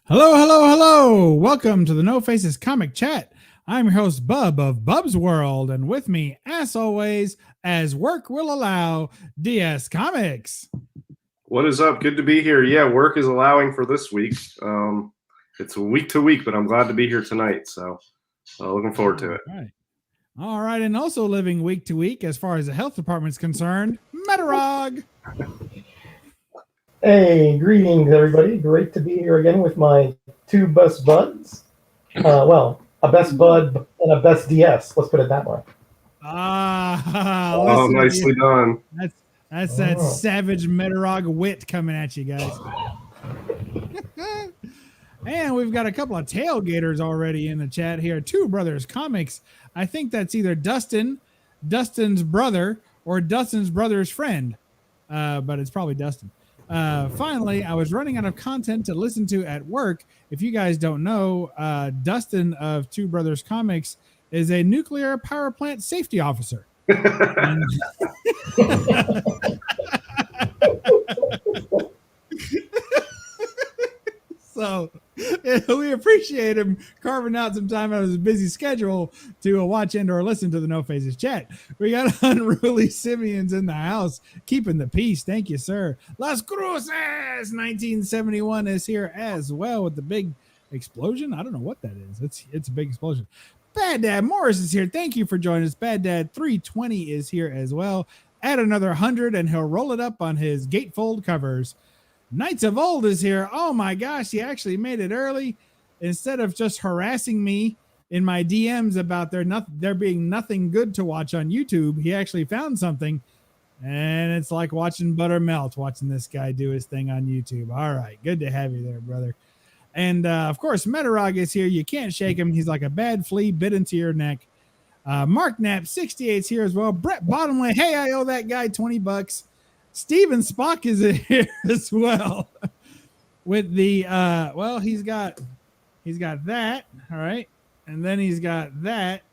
Hello, hello, hello. Welcome to the No Faces Comic Chat. I'm your host, Bub of Bub's World, and with me, as always, as work will allow, DS Comics. What is up? Good to be here. Yeah, work is allowing for this week. It's week to week, but I'm glad to be here tonight. So looking forward to it. All right. And also living week to week, as far as the health department is concerned, Metarog. Hey, greetings, everybody. Great to be here again with my two best buds. Well, a best bud and a best DS. Let's put it that way. Nicely done. That's that savage Metarog wit coming at you guys. And we've got a couple of tailgaters already in the chat here. Two Brothers Comics. I think that's either Dustin's brother, or Dustin's brother's friend. But it's probably Dustin. Finally, I was running out of content to listen to at work. If you guys don't know, Dustin of Two Brothers Comics is a nuclear power plant safety officer. So we appreciate him carving out some time out of his busy schedule to watch and or listen to the No Faces Chat. We got Unruly Simians in the house, keeping the peace. Thank you, sir. Las Cruces 1971 is here as well with the big explosion. I don't know what that is. It's a big explosion. Bad Dad Morris is here. Thank you for joining us. Bad Dad 320 is here as well. Add another 100 and he'll roll it up on his gatefold covers. Knights of Old is here. Oh my gosh, he actually made it early. Instead of just harassing me in my DMs about there being nothing good to watch on YouTube, he actually found something. And it's like watching butter melt, watching this guy do his thing on YouTube. All right, good to have you there, brother. And of course, Metarog is here. You can't shake him. He's like a bad flea bit into your neck. Mark Knapp 68 is here as well. Brett Bottomley, hey, I owe that guy $20. Steven Spock is here as well with the he's got that, all right, and then he's got that,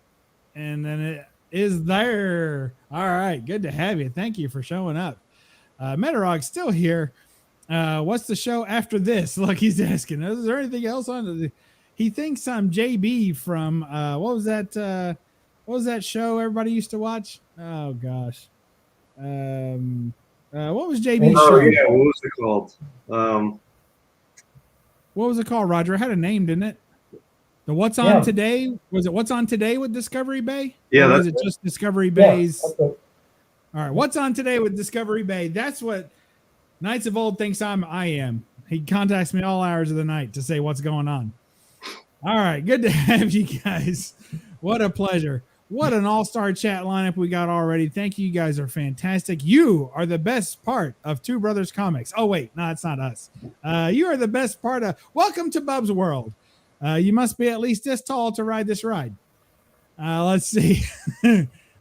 and then it is there. All right, good to have you. Thank you for showing up. Metarog's still here. What's the show after this? Like he's asking, is there anything else on? He thinks I'm JB from what was that show everybody used to watch? Oh gosh. What was JB's show? Yeah, what was it called? What was it called, Roger? It had a name, didn't it? The What's On Today? Was it What's On Today with Discovery Bay? Yeah, or was it just Discovery Bay's? Yeah, all right, What's On Today with Discovery Bay? That's what Knights of Old thinks I am. He contacts me all hours of the night to say what's going on. All right, good to have you guys. What a pleasure. What an all-star chat lineup we got already. Thank you. You guys are fantastic. You are the best part of Two Brothers Comics. Oh, wait. No, it's not us. You are the best part of... Welcome to Bub's World. You must be at least this tall to ride this ride. Let's see.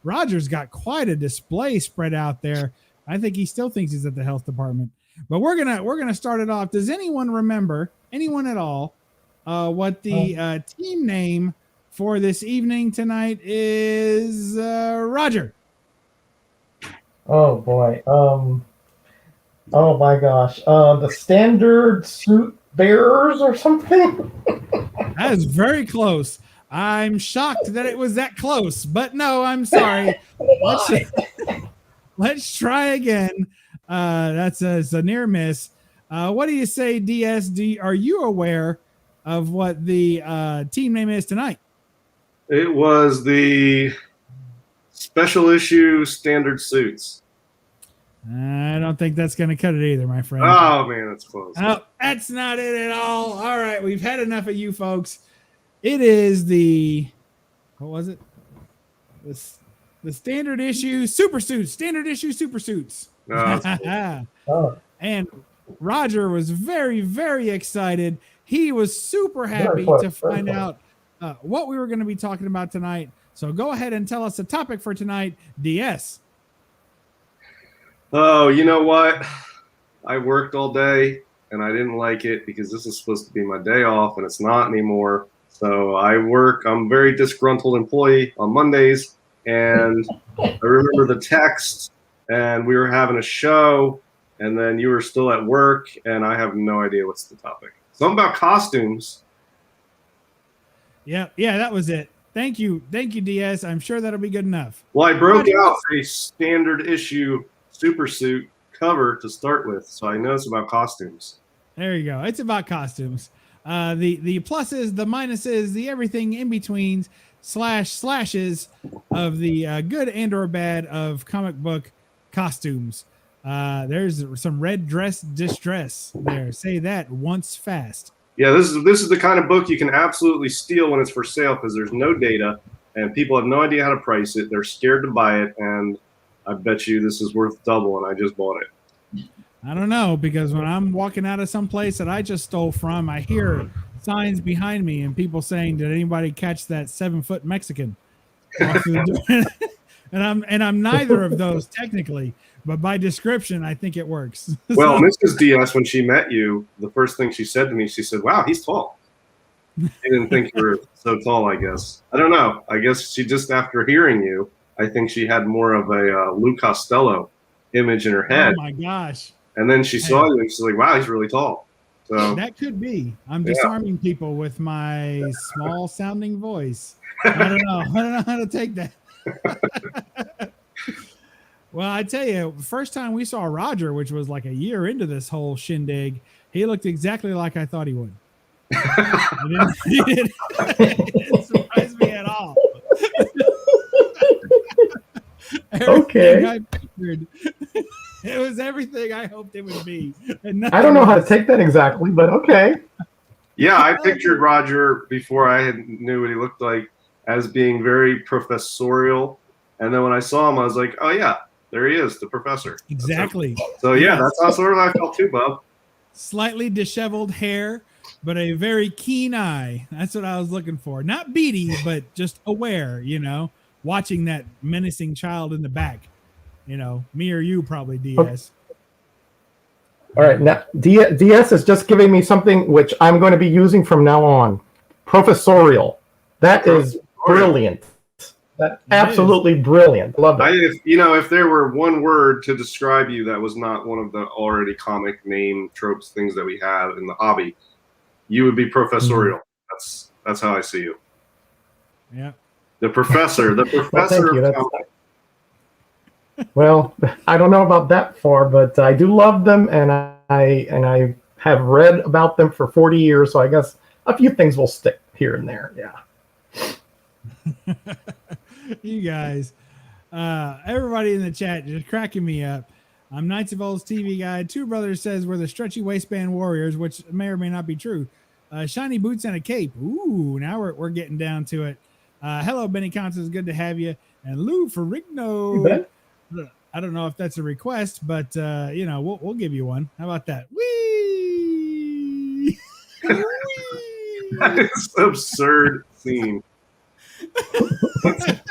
Roger's got quite a display spread out there. I think he still thinks he's at the health department. But we're gonna start it off. Does anyone remember, anyone at all, what the team name for this evening tonight is? Roger. Oh boy. Oh my gosh. The Standard Suit Bearers or something? That is very close. I'm shocked that it was that close, but no, I'm sorry. let's try again. That's a near miss. What do you say, DS? Are you aware of what the team name is tonight? It was the special issue standard suits. I don't think that's going to cut it either, my friend. Oh man, that's close. Oh, that's not it at all. All right, we've had enough of you folks. It is the what was it? The standard issue super suits. Standard issue super suits. Oh, And Roger was very, very excited. He was super happy close, to very find close. out what we were going to be talking about tonight. So go ahead and tell us the topic for tonight, DS. Oh, you know what? I worked all day and I didn't like it because this is supposed to be my day off and it's not anymore. So I'm a very disgruntled employee on Mondays, and I remember the text and we were having a show and then you were still at work and I have no idea what's the topic. Something about costumes. Yeah, that was it. Thank you, DS. I'm sure that'll be good enough. Well, I broke Roger. out a standard issue super suit cover to start with, so I know it's about costumes. There you go. It's about costumes. The pluses, the minuses, the everything in betweens, slashes of the good and or bad of comic book costumes. There's some red dress distress there. Say that once fast. Yeah, this is the kind of book you can absolutely steal when it's for sale because there's no data and people have no idea how to price it. They're scared to buy it, and I bet you this is worth double, and I just bought it. I don't know, because when I'm walking out of some place that I just stole from, I hear signs behind me and people saying, "Did anybody catch that 7-foot Mexican?" walk through the door? and I'm neither of those technically, but by description, I think it works. Well, Mrs. DS, when she met you, the first thing she said to me, she said, "Wow, he's tall." I didn't think you were so tall, I guess. I don't know. I guess she just, after hearing you, I think she had more of a Lou Costello image in her head. Oh my gosh. And then she saw you and she's like, "Wow, he's really tall." So That could be. I'm disarming people with my small sounding voice. I don't know how to take that. Well, I tell you, first time we saw Roger, which was like a year into this whole shindig, he looked exactly like I thought he would. He didn't surprise me at all. Okay. I pictured. It was everything I hoped it would be. And I don't know how to take that exactly, but okay. yeah, I pictured Roger before I knew what he looked like as being very professorial. And then when I saw him, I was like, "Oh yeah, there he is, the professor." Exactly. So yeah, that's how sort of I felt too, Bob. Slightly disheveled hair, but a very keen eye. That's what I was looking for. Not beady, but just aware, watching that menacing child in the back. Me or you probably, DS. All right, now DS is just giving me something which I'm going to be using from now on. Professorial. That is brilliant. That's absolutely brilliant. Love it. If there were one word to describe you that was not one of the already comic name tropes things that we have in the hobby, you would be professorial. That's how I see you. Yeah. The professor. The professor. Well, thank you. Well, I don't know about that far, but I do love them, and I have read about them for 40 years, so I guess a few things will stick here and there. Yeah. You guys, everybody in the chat just cracking me up. I'm Knights of Old's TV guide. Two Brothers says we're the stretchy waistband warriors, which may or may not be true. Shiny boots and a cape. Ooh, now we're getting down to it. Hello, Benny Counts. It's good to have you. And Lou Ferrigno. I don't know if that's a request, but we'll give you one. How about that? Whee! That is an absurd scene.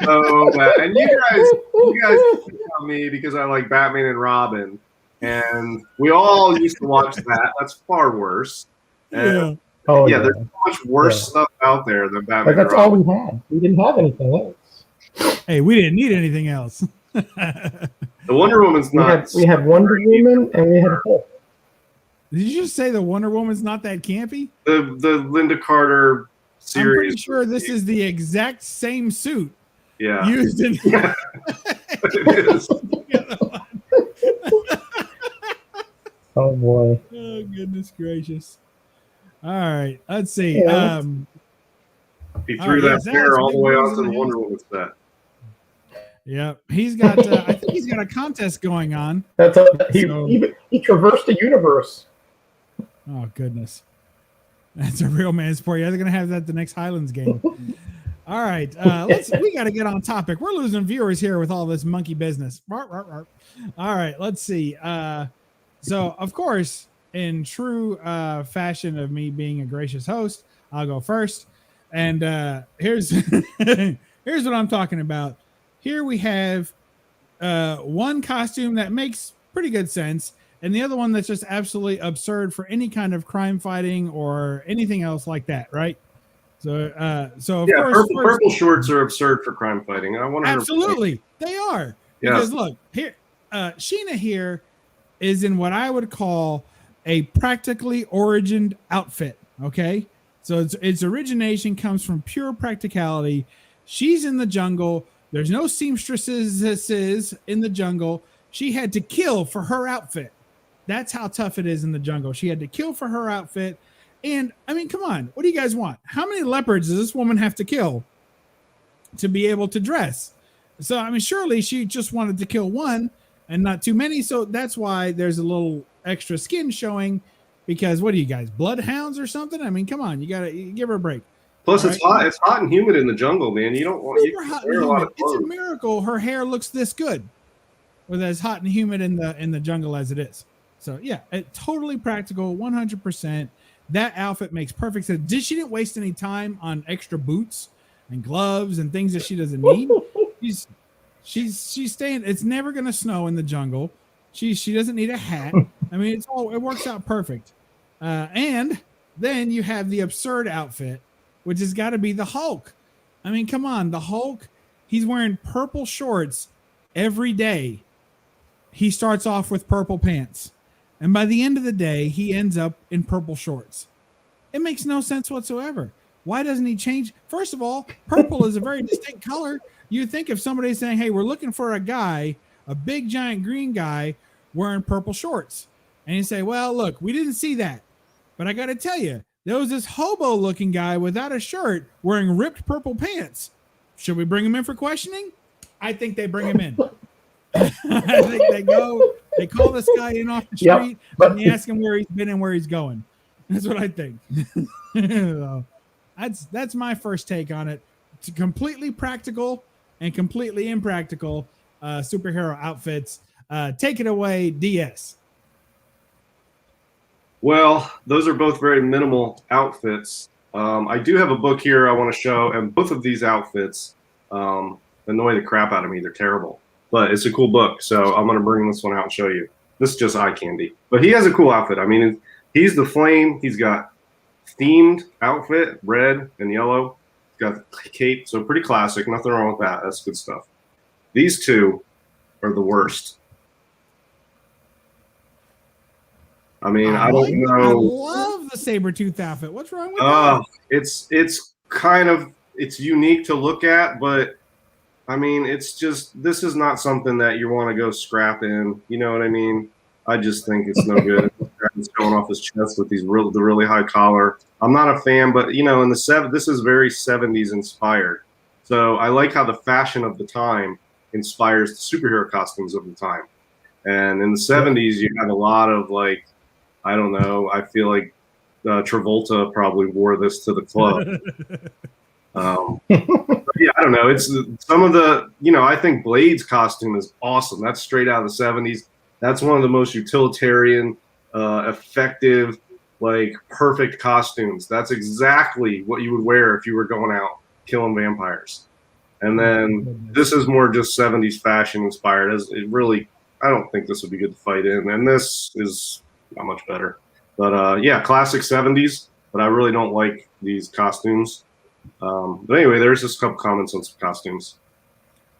So bad. And you guys pick on me because I like Batman and Robin, and we all used to watch that. That's far worse. And there's so much worse stuff out there than Batman. But that's and Robin. all we had. We didn't have anything else. Hey, we didn't need anything else. The Wonder Woman's not. We had Wonder Woman and we had Hulk. Did you just say the Wonder Woman's not that campy? The Linda Carter series. I'm pretty sure this is the exact same suit. Yeah. Used in. It is. Oh boy. Oh goodness gracious! All right, let's see. Yeah. He All threw right, that yes, pair Alex, all the big way news onto in the the Wonder house. Woman set. Yep, he's got. I think he's got a contest going on. That's So, he traversed the universe. oh goodness, that's a real man's sport. Yeah, they're gonna have that the next Highlands game. All right, we got to get on topic. We're losing viewers here with all this monkey business. All right, let's see. So of course, in true fashion of me being a gracious host, I'll go first. And here's here's what I'm talking about. Here we have one costume that makes pretty good sense, and the other one that's just absolutely absurd for any kind of crime fighting or anything else like that, right? So of Yeah, course, purple shorts are absurd for crime fighting. I 100%. absolutely they are. Yes. Because look here, Sheena here is in what I would call a practically origined outfit. Okay, so its origination comes from pure practicality. She's in the jungle. There's no seamstresses in the jungle. She had to kill for her outfit. That's how tough it is in the jungle. She had to kill for her outfit. And I mean, come on, what do you guys want? How many leopards does this woman have to kill to be able to dress? So, I mean, surely she just wanted to kill one and not too many. So that's why there's a little extra skin showing, because what are you guys, bloodhounds or something? I mean, come on, you give her a break. Plus, All it's right? hot. It's hot and humid in the jungle, man. You don't want you Super can hot wear and a lot humid. of It's a clothes. miracle her hair looks this good with as hot and humid in the jungle as it is. So yeah, totally practical, 100%. That outfit makes perfect sense. She didn't waste any time on extra boots and gloves and things that she doesn't need. She's staying. It's never gonna snow in the jungle. She doesn't need a hat. I mean, it works out perfect. And then you have the absurd outfit, which has got to be the Hulk. I mean, come on, the Hulk. He's wearing purple shorts every day. He starts off with purple pants, and by the end of the day, he ends up in purple shorts. It makes no sense whatsoever. Why doesn't he change? First of all, purple is a very distinct color. You'd think if somebody's saying, hey, we're looking for a guy, a big giant green guy wearing purple shorts. And you say, well, look, we didn't see that. But I got to tell you, there was this hobo looking guy without a shirt wearing ripped purple pants. Should we bring him in for questioning? I think they bring him in. I think they call this guy in off the street, and they ask him where he's been and where he's going. That's what I think. So, that's my first take on it. It's completely practical and completely impractical superhero outfits. Take it away, DS. Well, those are both very minimal outfits. I do have a book here I want to show, and both of these outfits annoy the crap out of me. They're terrible, but it's a cool book, so I'm going to bring this one out and show you. This is just eye candy, but he has a cool outfit. I mean, he's the Flame. He's got themed outfit, red and yellow. He's got the cape, so pretty classic. Nothing wrong with that. That's good stuff. These two are the worst. I mean, I don't know. I love the Sabertooth outfit. What's wrong with that? It's kind of, it's unique to look at, but I mean, it's just, this is not something that you want to go scrap in. You know what I mean? I just think it's no good. It's going off his chest with the really high collar. I'm not a fan, but you know, in the this is very 70s inspired. So I like how the fashion of the time inspires the superhero costumes of the time. And in the 70s, you have a lot of like, I don't know. I feel like Travolta probably wore this to the club. Yeah, I don't know. It's some of the, you know, I think Blade's costume is awesome. That's straight out of the 70s. That's one of the most utilitarian, effective, like perfect costumes. That's exactly what you would wear if you were going out killing vampires. And then this is more just 70s fashion inspired. As it really, I don't think this would be good to fight in. And this is not much better. But yeah, classic 70s. But I really don't like these costumes. But anyway, there's just a couple comments on some costumes.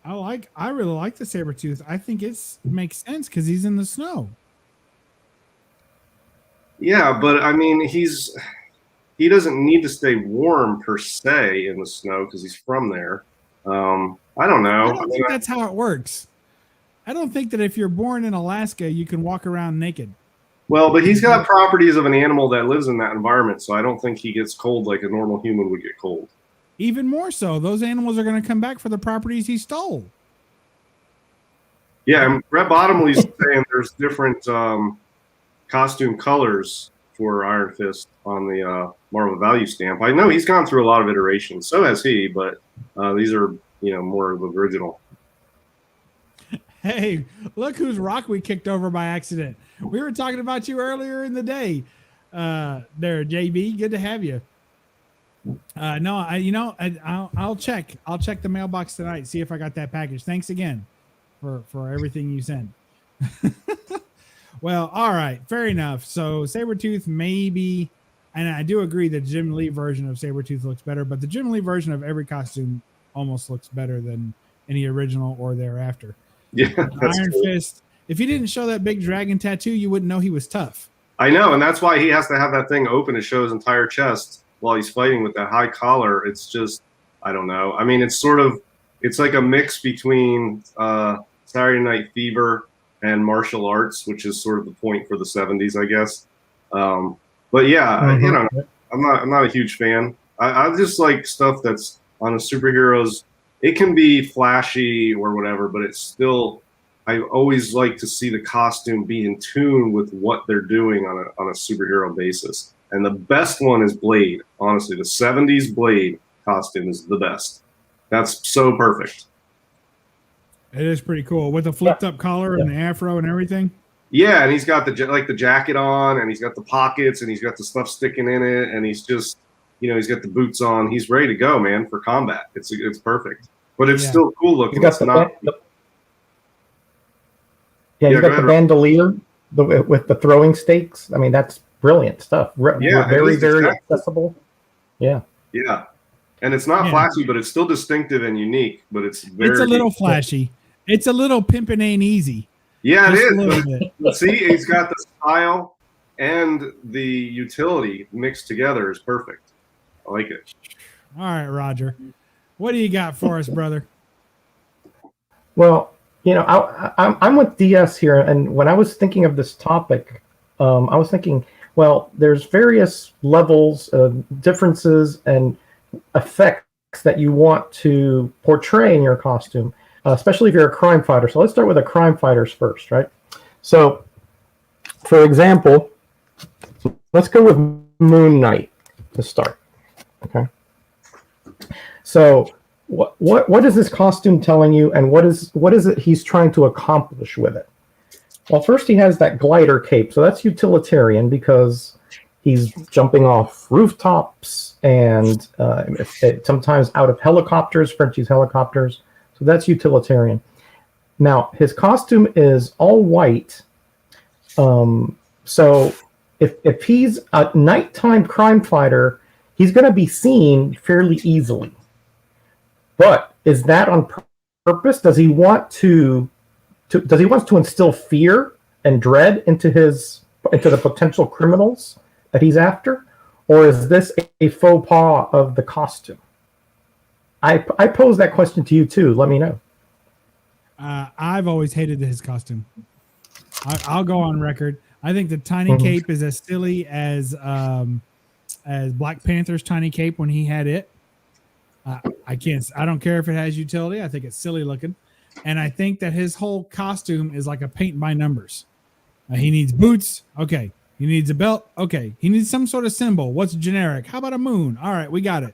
I really like the Sabertooth. I think it makes sense because he's in the snow. Yeah, but I mean, he doesn't need to stay warm per se in the snow because he's from there. I don't know. I don't think that's how it works. I don't think that if you're born in Alaska, you can walk around naked. Well, but he's got properties of an animal that lives in that environment, so I don't think he gets cold like a normal human would get cold. Even more so, those animals are going to come back for the properties he stole. Yeah, and Brett Bottomley's saying there's different costume colors for Iron Fist on the Marvel Value stamp. I know he's gone through a lot of iterations. So has he, but these are more of the original. Hey, look whose rock we kicked over by accident. We were talking about you earlier in the day. There, JB, good to have you. I'll check. I'll check the mailbox tonight, see if I got that package. Thanks again for everything you sent. Well, all right, fair enough. So Sabertooth maybe, and I do agree that Jim Lee version of Sabertooth looks better, but the Jim Lee version of every costume almost looks better than any original or thereafter. Yeah, Iron Fist. If he didn't show that big dragon tattoo, you wouldn't know he was tough. I know, and that's why he has to have that thing open to show his entire chest while he's fighting with that high collar. It's just, I don't know. I mean, it's like a mix between Saturday Night Fever and martial arts, which is sort of the point for the 70s, I guess. But yeah, I'm not a huge fan. I just like stuff that's on the superheroes. It can be flashy or whatever, but it's still, I always like to see the costume be in tune with what they're doing on a superhero basis. And the best one is Blade. Honestly, the 70s Blade costume is the best. That's so perfect. It is pretty cool with the flipped up collar and the afro and everything. Yeah, and he's got the jacket on, and he's got the pockets, and he's got the stuff sticking in it, and he's just, he's got the boots on. He's ready to go, man, for combat. It's perfect, but it's still cool looking. He's got he's got the bandolier with the throwing stakes. I mean, that's brilliant stuff. Very, very accessible. Yeah. Yeah. And it's not flashy, but it's still distinctive and unique. But it's a little flashy. It's a little pimpin' ain't easy. Yeah, it is. See, he's got the style and the utility mixed together is perfect. I like it. All right, Roger. What do you got for us, brother? Well, I'm with DS here, and when I was thinking of this topic, I was thinking, well, there's various levels, differences, and effects that you want to portray in your costume, especially if you're a crime fighter. So let's start with the crime fighters first, right? So, for example, let's go with Moon Knight to start. Okay. So, what is this costume telling you, and what is it he's trying to accomplish with it? Well, first he has that glider cape, so that's utilitarian because he's jumping off rooftops and sometimes out of helicopters, Frenchie's helicopters. So that's utilitarian. Now, his costume is all white. So if he's a nighttime crime fighter, he's going to be seen fairly easily. But is that on purpose? Does he want to instill fear and dread into the potential criminals that he's after? Or is this a faux pas of the costume? I pose that question to you too. Let me know. I've always hated his costume. I'll go on record. I think the tiny cape is as silly as Black Panther's tiny cape when he had it. I don't care if it has utility. I think it's silly looking. And I think that his whole costume is like a paint by numbers. He needs boots. Okay. He needs a belt. Okay. He needs some sort of symbol. What's generic? How about a moon? All right, we got it.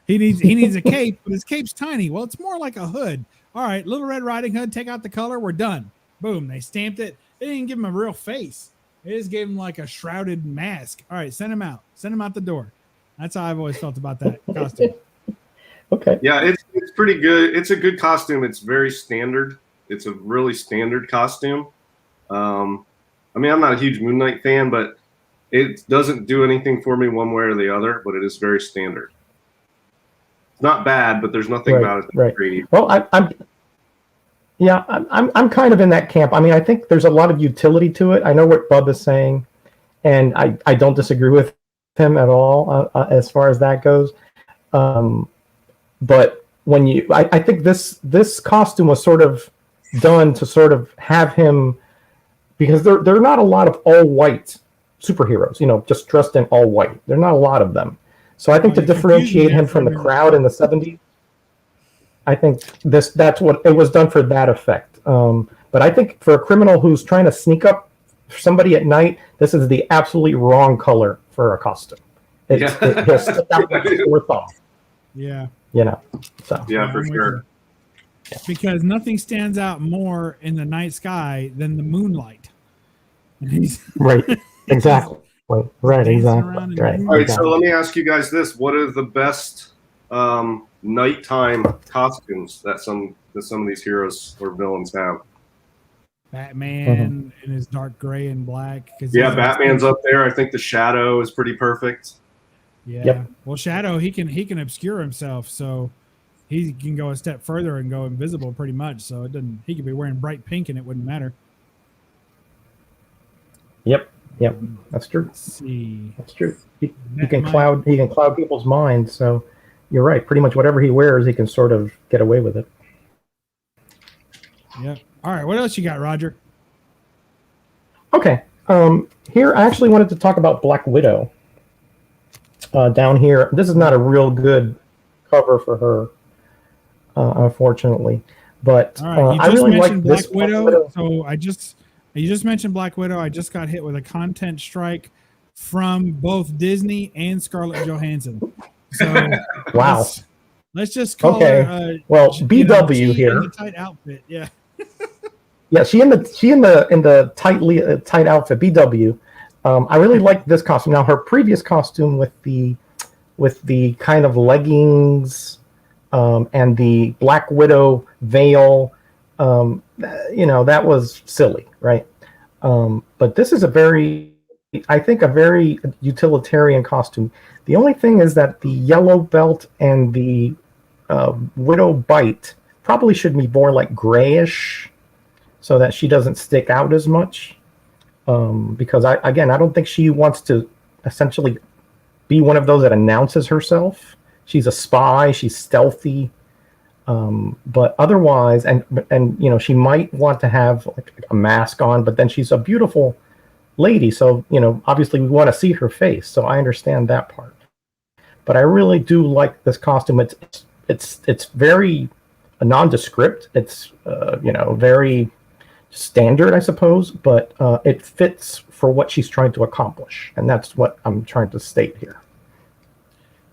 He needs a cape, but his cape's tiny. Well, it's more like a hood. All right, Little Red Riding Hood, take out the color. We're done. Boom. They stamped it. They didn't give him a real face. They just gave him like a shrouded mask. All right, send him out. Send him out the door. That's how I've always felt about that costume. Okay. Yeah, it's pretty good. It's a good costume. It's very standard. It's a really standard costume. I mean, I'm not a huge Moon Knight fan, but it doesn't do anything for me one way or the other, but it is very standard. It's not bad, but there's nothing about it that's great. Well, I'm kind of in that camp. I mean, I think there's a lot of utility to it. I know what Bub is saying, and I don't disagree with him at all as far as that goes. But I think this costume was sort of done to sort of have him because there are not a lot of all white superheroes, just dressed in all white. There are not a lot of them. So I think to differentiate him from the crowd in the 70s, I think that's what it was done for that effect. But I think for a criminal who's trying to sneak up somebody at night, this is the absolutely wrong color for a costume. He'll stick out like a sore thumb. Yeah. So. Yeah, for sure. Because nothing stands out more in the night sky than the moonlight. Right. Exactly. Right. Exactly. Right. All right. So let me ask you guys this: what are the best nighttime costumes that some of these heroes or villains have? Batman in his dark gray and black. Yeah, Batman's up there. I think the Shadow is pretty perfect. Yeah. Yep. Well, Shadow, he can obscure himself, so he can go a step further and go invisible pretty much. So it doesn't. He could be wearing bright pink and it wouldn't matter. Yep. That's true. Let's see. That's true. He can cloud people's minds. So you're right. Pretty much whatever he wears, he can sort of get away with it. Yep. All right. What else you got, Roger? Okay. Here I actually wanted to talk about Black Widow. Down here, this is not a real good cover for her, unfortunately. But all right, I really like Black this Widow. So you just mentioned Black Widow. I just got hit with a content strike from both Disney and Scarlett Johansson. So wow. Let's just call her. Well, BW here. In the tight outfit, yeah. Yeah, she in the tight outfit. BW. I really like this costume. Now, her previous costume with the kind of leggings and the Black Widow veil, that was silly, right? But this is a very utilitarian costume. The only thing is that the yellow belt and the Widow bite probably should be more like grayish, so that she doesn't stick out as much. Because I don't think she wants to essentially be one of those that announces herself. She's a spy. She's stealthy. But otherwise, and she might want to have like a mask on, but then she's a beautiful lady. So, obviously we want to see her face. So I understand that part. But I really do like this costume. It's very nondescript. It's, very standard, I suppose, but it fits for what she's trying to accomplish, and that's what I'm trying to state here.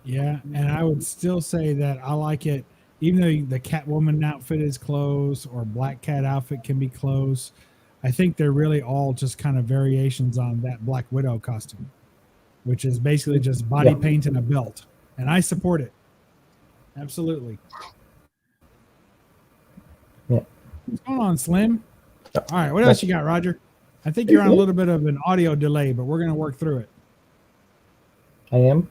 Yeah, and I would still say that I like it, even though the Catwoman outfit is clothes or Black Cat outfit can be clothes. I think they're really all just kind of variations on that Black Widow costume, which is basically just body paint and a belt, and I support it. Absolutely. Yeah. What's going on, Slim? All right, what else you got, Roger? I think you're on a little bit of an audio delay, but we're going to work through it. I am?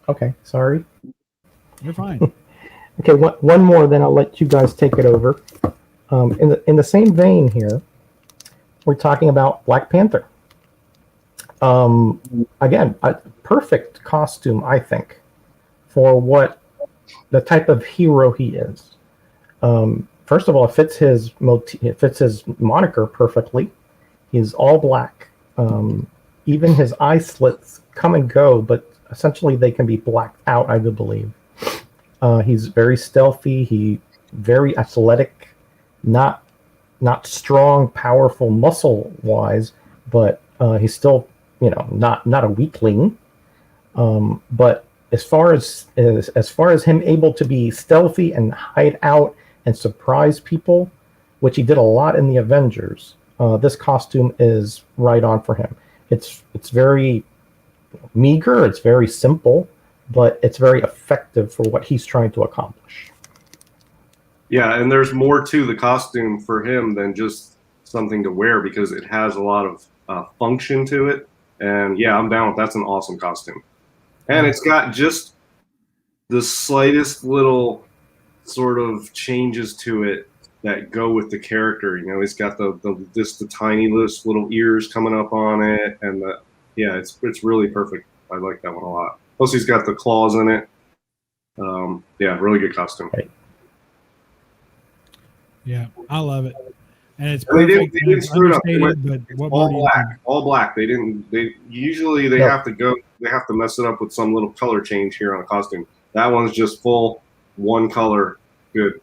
Okay, sorry. You're fine. Okay, one more, then I'll let you guys take it over. In the same vein here, we're talking about Black Panther. Again, a perfect costume, I think, for what the type of hero he is. First of all, it fits his moniker perfectly. He's all black. Even his eye slits come and go, but essentially they can be blacked out, I do believe. He's very stealthy. Very athletic, not strong, powerful, muscle-wise, but he's still, not a weakling. But as far as him able to be stealthy and hide out and surprise people, which he did a lot in the Avengers, this costume is right on for him. It's very meager, it's very simple, but it's very effective for what he's trying to accomplish. Yeah, and there's more to the costume for him than just something to wear, because it has a lot of function to it. And yeah, I'm down with that's an awesome costume. And it's got just the slightest little sort of changes to it that go with the character. He's got the tiniest little ears coming up on it, and it's really perfect. I like that one a lot. Plus, he's got the claws in it. Really good costume. Right. Yeah, I love it. and it's And perfect. they didn't It's screw it up. understated, but It's what more all do you black, need? all black. They usually they Yep. have to go, they have to mess it up with some little color change here on a costume. That one's just full, one color, good.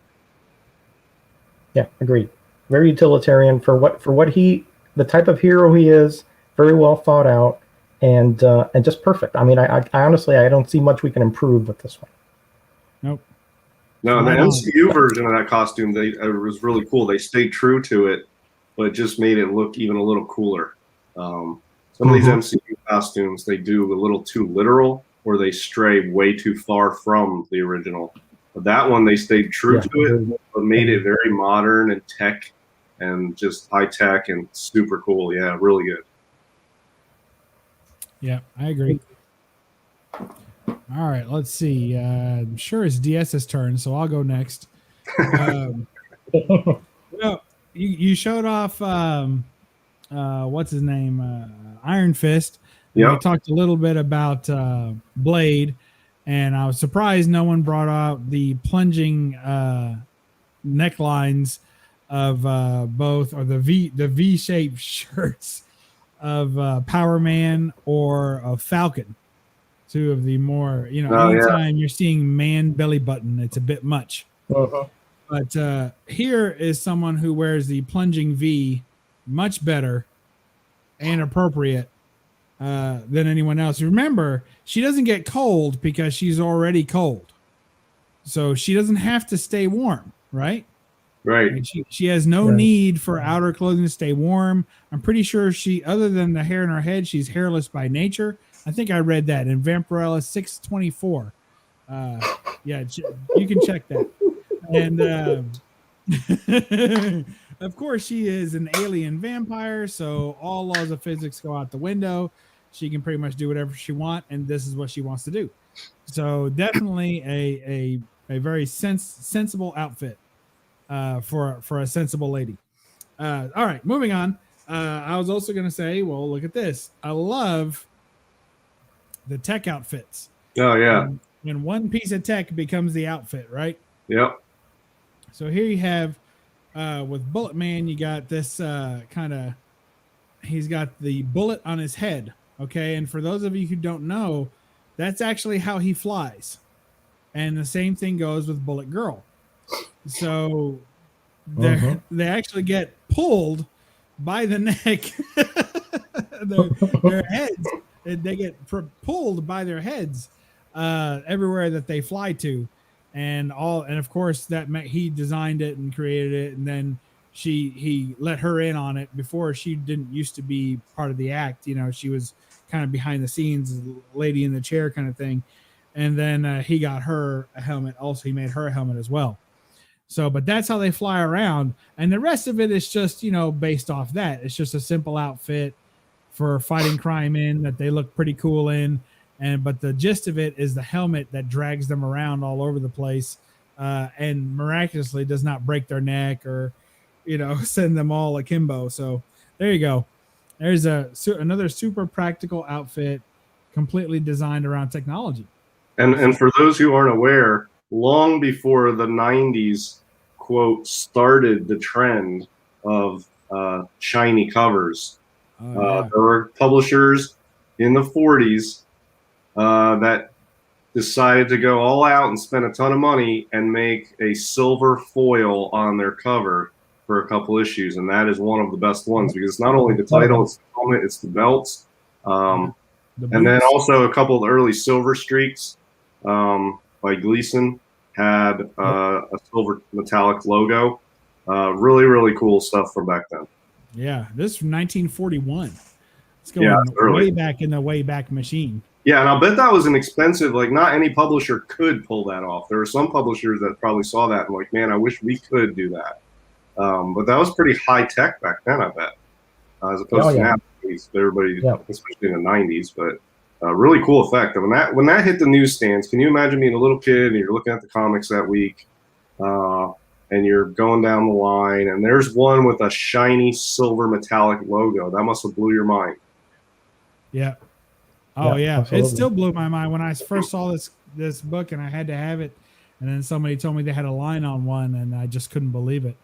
Yeah, agreed. Very utilitarian for what the type of hero he is. Very well thought out, and just perfect. I mean, I honestly I don't see much we can improve with this one. Nope. No, Right the on. MCU version of that costume, it was really cool. They stayed true to it, but it just made it look even a little cooler. Some of these MCU costumes, they do a little too literal, or they stray way too far from the original. But that one, they stayed true to it, but made it very modern and tech, and just high tech and super cool. Yeah, really good. Yeah, I agree. All right, let's see. I'm sure it's DS's turn, so I'll go next. Well, you showed off what's his name, Iron Fist. And we Yep. talked a little bit about Blade, and I was surprised no one brought out the plunging necklines of both, or the V-shaped shirts of Power Man or of Falcon. Two of the more, anytime you're seeing man belly button, it's a bit much. But here is someone who wears the plunging V much better and appropriate than anyone else. Remember, she doesn't get cold because she's already cold. So she doesn't have to stay warm, right? Right. Like she has no need for outer clothing to stay warm. I'm pretty sure other than the hair in her head, she's hairless by nature. I think I read that in Vampirella 624. Yeah, you can check that. And of course, she is an alien vampire, so all laws of physics go out the window. She can pretty much do whatever she wants, and this is what she wants to do. So definitely a very sensible outfit for a sensible lady. All right, moving on. I was also going to say, well, look at this. I love the tech outfits. Oh yeah. When one piece of tech becomes the outfit, right? Yep. So here you have with Bullet Man, you got this he's got the bullet on his head. Okay. And for those of you who don't know, that's actually how he flies. And the same thing goes with Bullet Girl. So they actually get pulled by the neck. their heads, they get pulled by their heads everywhere that they fly to. And of course that he designed it and created it, and then he let her in on it. Before, she didn't used to be part of the act. She was kind of behind the scenes, lady in the chair kind of thing. And then he got her a helmet. Also, he made her a helmet as well. So, but that's how they fly around, and the rest of it is just based off that. It's just a simple outfit for fighting crime in that they look pretty cool in. But the gist of it is the helmet that drags them around all over the place, and miraculously does not break their neck or, send them all akimbo. So there you go. There's another super practical outfit, completely designed around technology. And for those who aren't aware, long before the 90s, quote, started the trend of shiny covers, there were publishers in the 40s that decided to go all out and spend a ton of money and make a silver foil on their cover for a couple issues, and that is one of the best ones because it's not only the title, it's the helmet, it's the belts, and then also a couple of the early Silver Streaks by Gleason had a silver metallic logo. Really, really cool stuff from back then. Yeah, this is from 1941. It's going way back in the Wayback Machine. Yeah, and I'll bet that was an expensive, like not any publisher could pull that off. There were some publishers that probably saw that and like, man, I wish we could do that. But that was pretty high tech back then, I bet, as opposed to now. Everybody, especially in the 90s, but really cool effect. And when that hit the newsstands, can you imagine being a little kid and you're looking at the comics that week, and you're going down the line, and there's one with a shiny silver metallic logo. That must have blew your mind. Yeah. Oh yeah. Absolutely. It still blew my mind when I first saw this book and I had to have it, and then somebody told me they had a line on one, and I just couldn't believe it.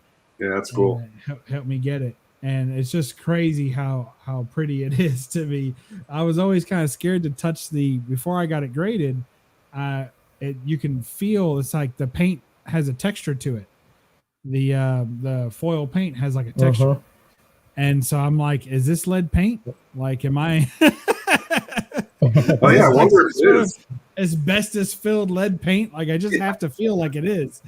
Yeah, that's cool. Help me get it. And it's just crazy how pretty it is to me. I was always kind of scared to touch before I got it graded. You can feel it's like the paint has a texture to it. The foil paint has like a texture. And so I'm like, is this lead paint? Like, am I? Oh yeah, I wonder if it is. Asbestos filled lead paint. Like, I just have to feel like it is.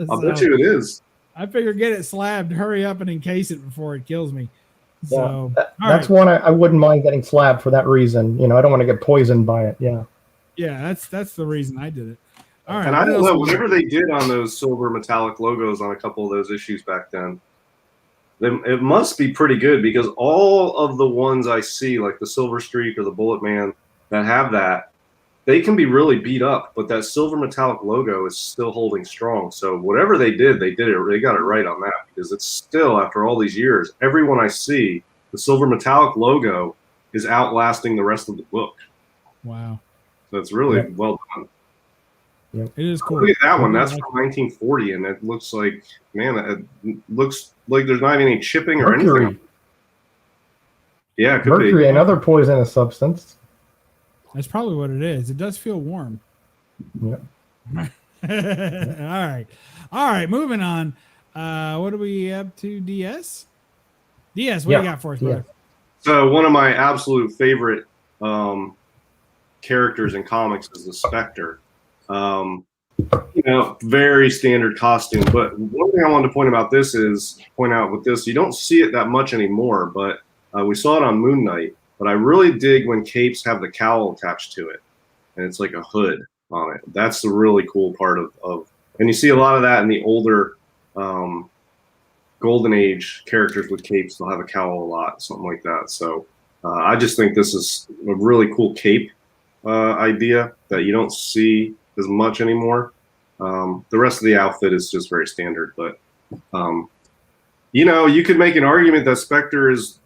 I'll bet you it is. I figure get it slabbed, hurry up and encase it before it kills me. So that's one I wouldn't mind getting slabbed for that reason. You know, I don't want to get poisoned by it. Yeah. Yeah, that's the reason I did it. All right. And I don't know, whatever they did on those silver metallic logos on a couple of those issues back then, it must be pretty good, because all of the ones I see, like the Silver Streak or the Bullet Man, that have that, they can be really beat up, but that silver metallic logo is still holding strong. So whatever they did, they got it right on that, because it's still, after all these years, everyone I see, the silver metallic logo is outlasting the rest of the book. Wow. So it's really well done. Yep. It is cool. Look at that one. That's from 1940, and it looks like, man, it looks like there's not even any chipping or anything. Yeah, it could Mercury, be. another poisonous substance. That's probably what it is. It does feel warm. Yep. All right. Moving on. What are we up to? DS, what do you got for us, brother? So one of my absolute favorite characters in comics is the Spectre. Very standard costume. But one thing I wanted to point out with this, you don't see it that much anymore, but we saw it on Moon Knight. But I really dig when capes have the cowl attached to it, and it's like a hood on it. That's the really cool part of and you see a lot of that in the older Golden Age characters with capes. They'll have a cowl a lot, something like that. So I just think this is a really cool cape idea that you don't see as much anymore. The rest of the outfit is just very standard, but you could make an argument that Spectre is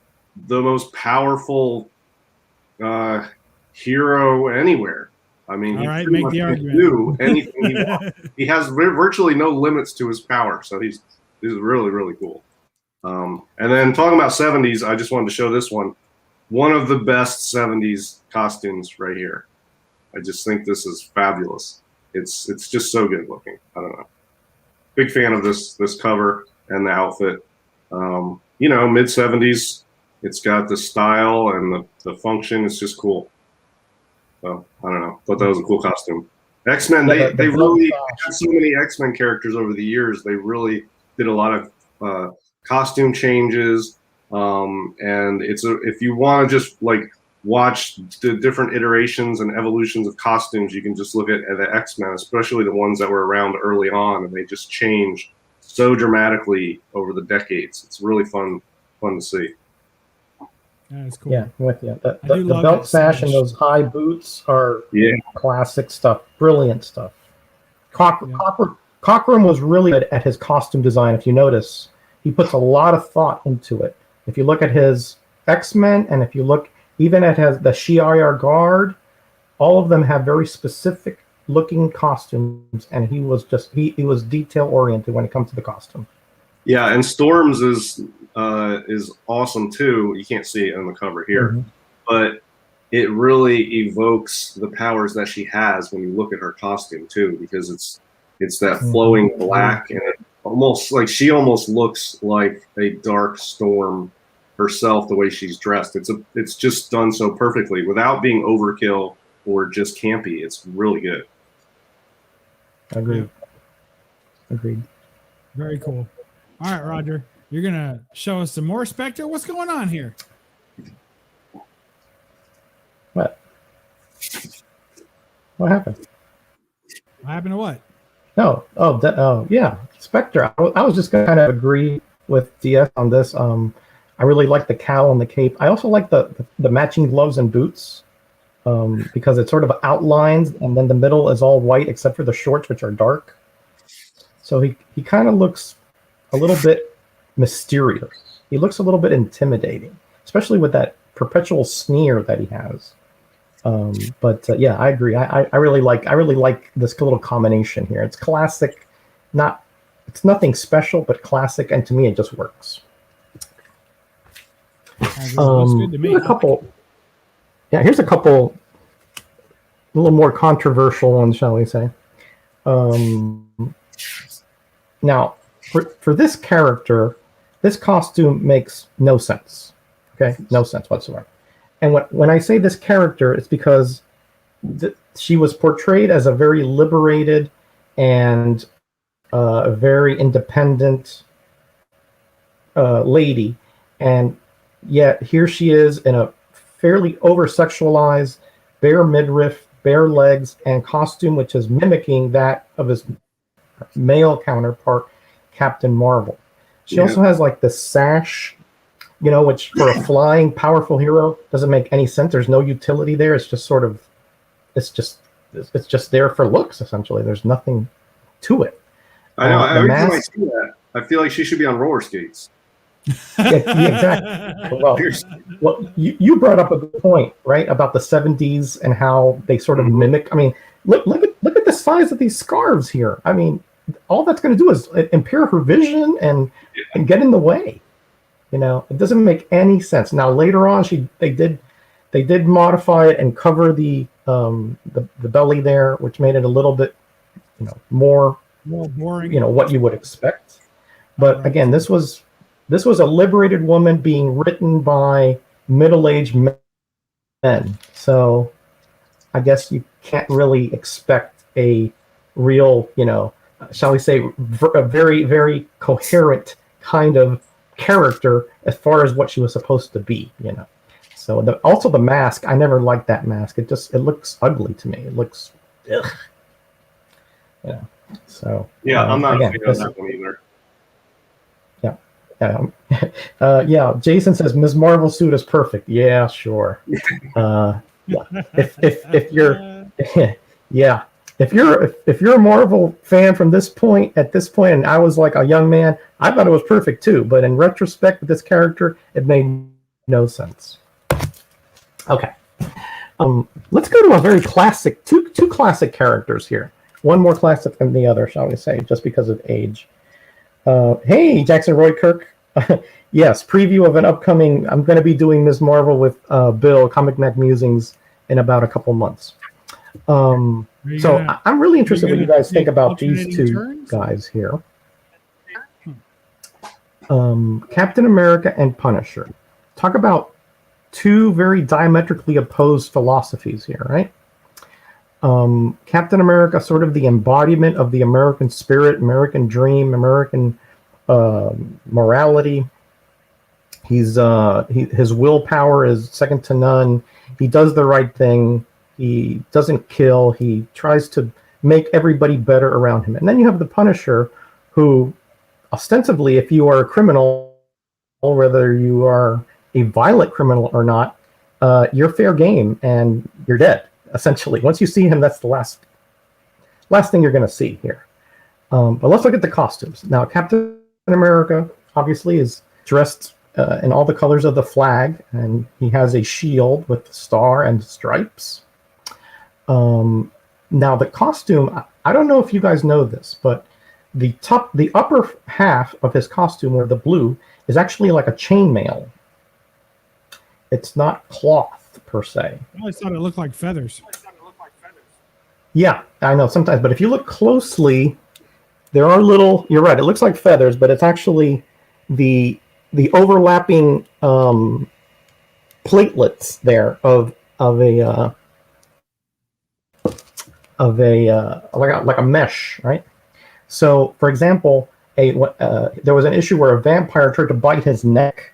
the most powerful hero anywhere. I mean, all right, make the argument. Do anything he wants. He has virtually no limits to his power, so he's really, really cool. And then talking about 70s, I just wanted to show this one. One of the best 70s costumes right here. I just think this is fabulous. It's just so good looking. I don't know. Big fan of this cover and the outfit. Mid 70s. It's got the style and the function. It's just cool. So I don't know, but that was a cool costume. X-Men, they really had so many X-Men characters over the years. They really did a lot of costume changes. And if you want to just like watch the different iterations and evolutions of costumes, you can just look at the X-Men, especially the ones that were around early on, and they just changed so dramatically over the decades. It's really fun to see. That's cool. Yeah, with you. The belt sash and those high boots are classic stuff. Brilliant stuff. Cockrum was really good at his costume design. If you notice, he puts a lot of thought into it. If you look at his X-Men, and if you look even at the Shi'ar Guard, all of them have very specific looking costumes, and he was detail oriented when it comes to the costume. Yeah, and Storm's is awesome too. You can't see it on the cover here, but it really evokes the powers that she has when you look at her costume too, because it's that flowing black, and she almost looks like a dark Storm herself, the way she's dressed. It's just done so perfectly without being overkill or just campy. It's really good. Agreed. Very cool. All right, Roger, you're gonna show us some more Spectre. What's going on here? What happened? What happened to what? Yeah, Spectre. I was just gonna kind of agree with DS on this. I really like the cowl and the cape. I also like the matching gloves and boots because it sort of outlines, and then the middle is all white except for the shorts, which are dark. So he kind of looks a little bit mysterious. He looks a little bit intimidating, especially with that perpetual sneer that he has. Yeah, I agree. I really like this little combination here. It's classic, not It's nothing special, but classic, and to me, it just works. Looks good to me. Here's a couple. Yeah, here's a couple. A little more controversial ones, shall we say? Now, for this character, this costume makes no sense. Okay, no sense whatsoever. And when I say this character, it's because she was portrayed as a very liberated and a very independent lady, and yet here she is in a fairly over-sexualized, bare midriff, bare legs, and costume which is mimicking that of his male counterpart, Captain Marvel. She also has like the sash, which for a flying, powerful hero doesn't make any sense. There's no utility there. It's just it's just there for looks, essentially. There's nothing to it. I know. Every time I see that, I feel like she should be on roller skates. Exactly. Well, you brought up a good point, right, about the 70s and how they sort of mimic. I mean, look at the size of these scarves here. I mean, all that's going to do is impair her vision and get in the way. It doesn't make any sense. Now later on, they did modify it and cover the belly there, which made it a little bit more boring. What you would expect. But again, this was a liberated woman being written by middle-aged men. So I guess you can't really expect a real, shall we say, a very, very coherent kind of character as far as what she was supposed to be, So also the mask, I never liked that mask. It looks ugly to me. It looks, ugh. So I'm not again, a fan of that one either. Yeah, Jason says Ms. Marvel suit is perfect. Yeah, sure. Yeah. If you're if you're a Marvel fan from this point, and I was like a young man, I thought it was perfect too. But in retrospect, with this character, it made no sense. Okay, let's go to a very classic, two classic characters here. One more classic than the other, shall we say, just because of age. Hey, Jackson Roy Kirk. Yes, preview of an upcoming. I'm going to be doing Ms. Marvel with Bill, Comic Mac Musings, in about a couple months. So I'm really interested what you guys think about these two guys here. Captain America and Punisher. Talk about two very diametrically opposed philosophies here, right? Captain America, sort of the embodiment of the American spirit, American dream, American morality. His willpower is second to none. He does the right thing. He doesn't kill. He tries to make everybody better around him. And then you have the Punisher, who ostensibly, if you are a criminal, whether you are a violent criminal or not, you're fair game and you're dead. Essentially, once you see him, that's the last thing you're going to see here. But let's look at the costumes. Now, Captain America obviously is dressed in all the colors of the flag, and he has a shield with the star and stripes. Now, the costume, I don't know if you guys know this, but the upper half of his costume, or the blue, is actually like a chainmail. It's not cloth per se. I always thought it looked like feathers. Yeah, I know sometimes, but if you look closely, there are little. You're right. It looks like feathers, but it's actually the overlapping platelets there of a like a mesh, right? So, for example, there was an issue where a vampire tried to bite his neck,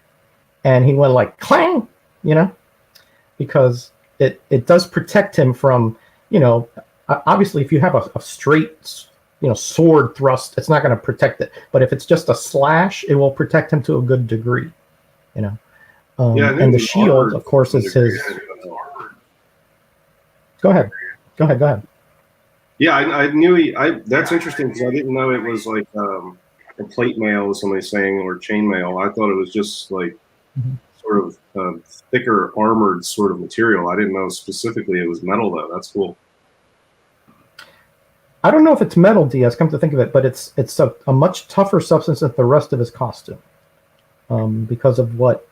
and he went like clang, because it does protect him from, obviously if you have a straight, sword thrust, it's not going to protect it. But if it's just a slash, it will protect him to a good degree, and the shield, of course, is his. Go ahead. Yeah, I knew that's interesting because I didn't know it was like a plate mail, as somebody's saying, or chain mail. I thought it was just like sort of thicker armored sort of material. I didn't know specifically it was metal though. That's cool. I don't know if it's metal, DS. Come to think of it, but it's a much tougher substance than the rest of his costume, because of what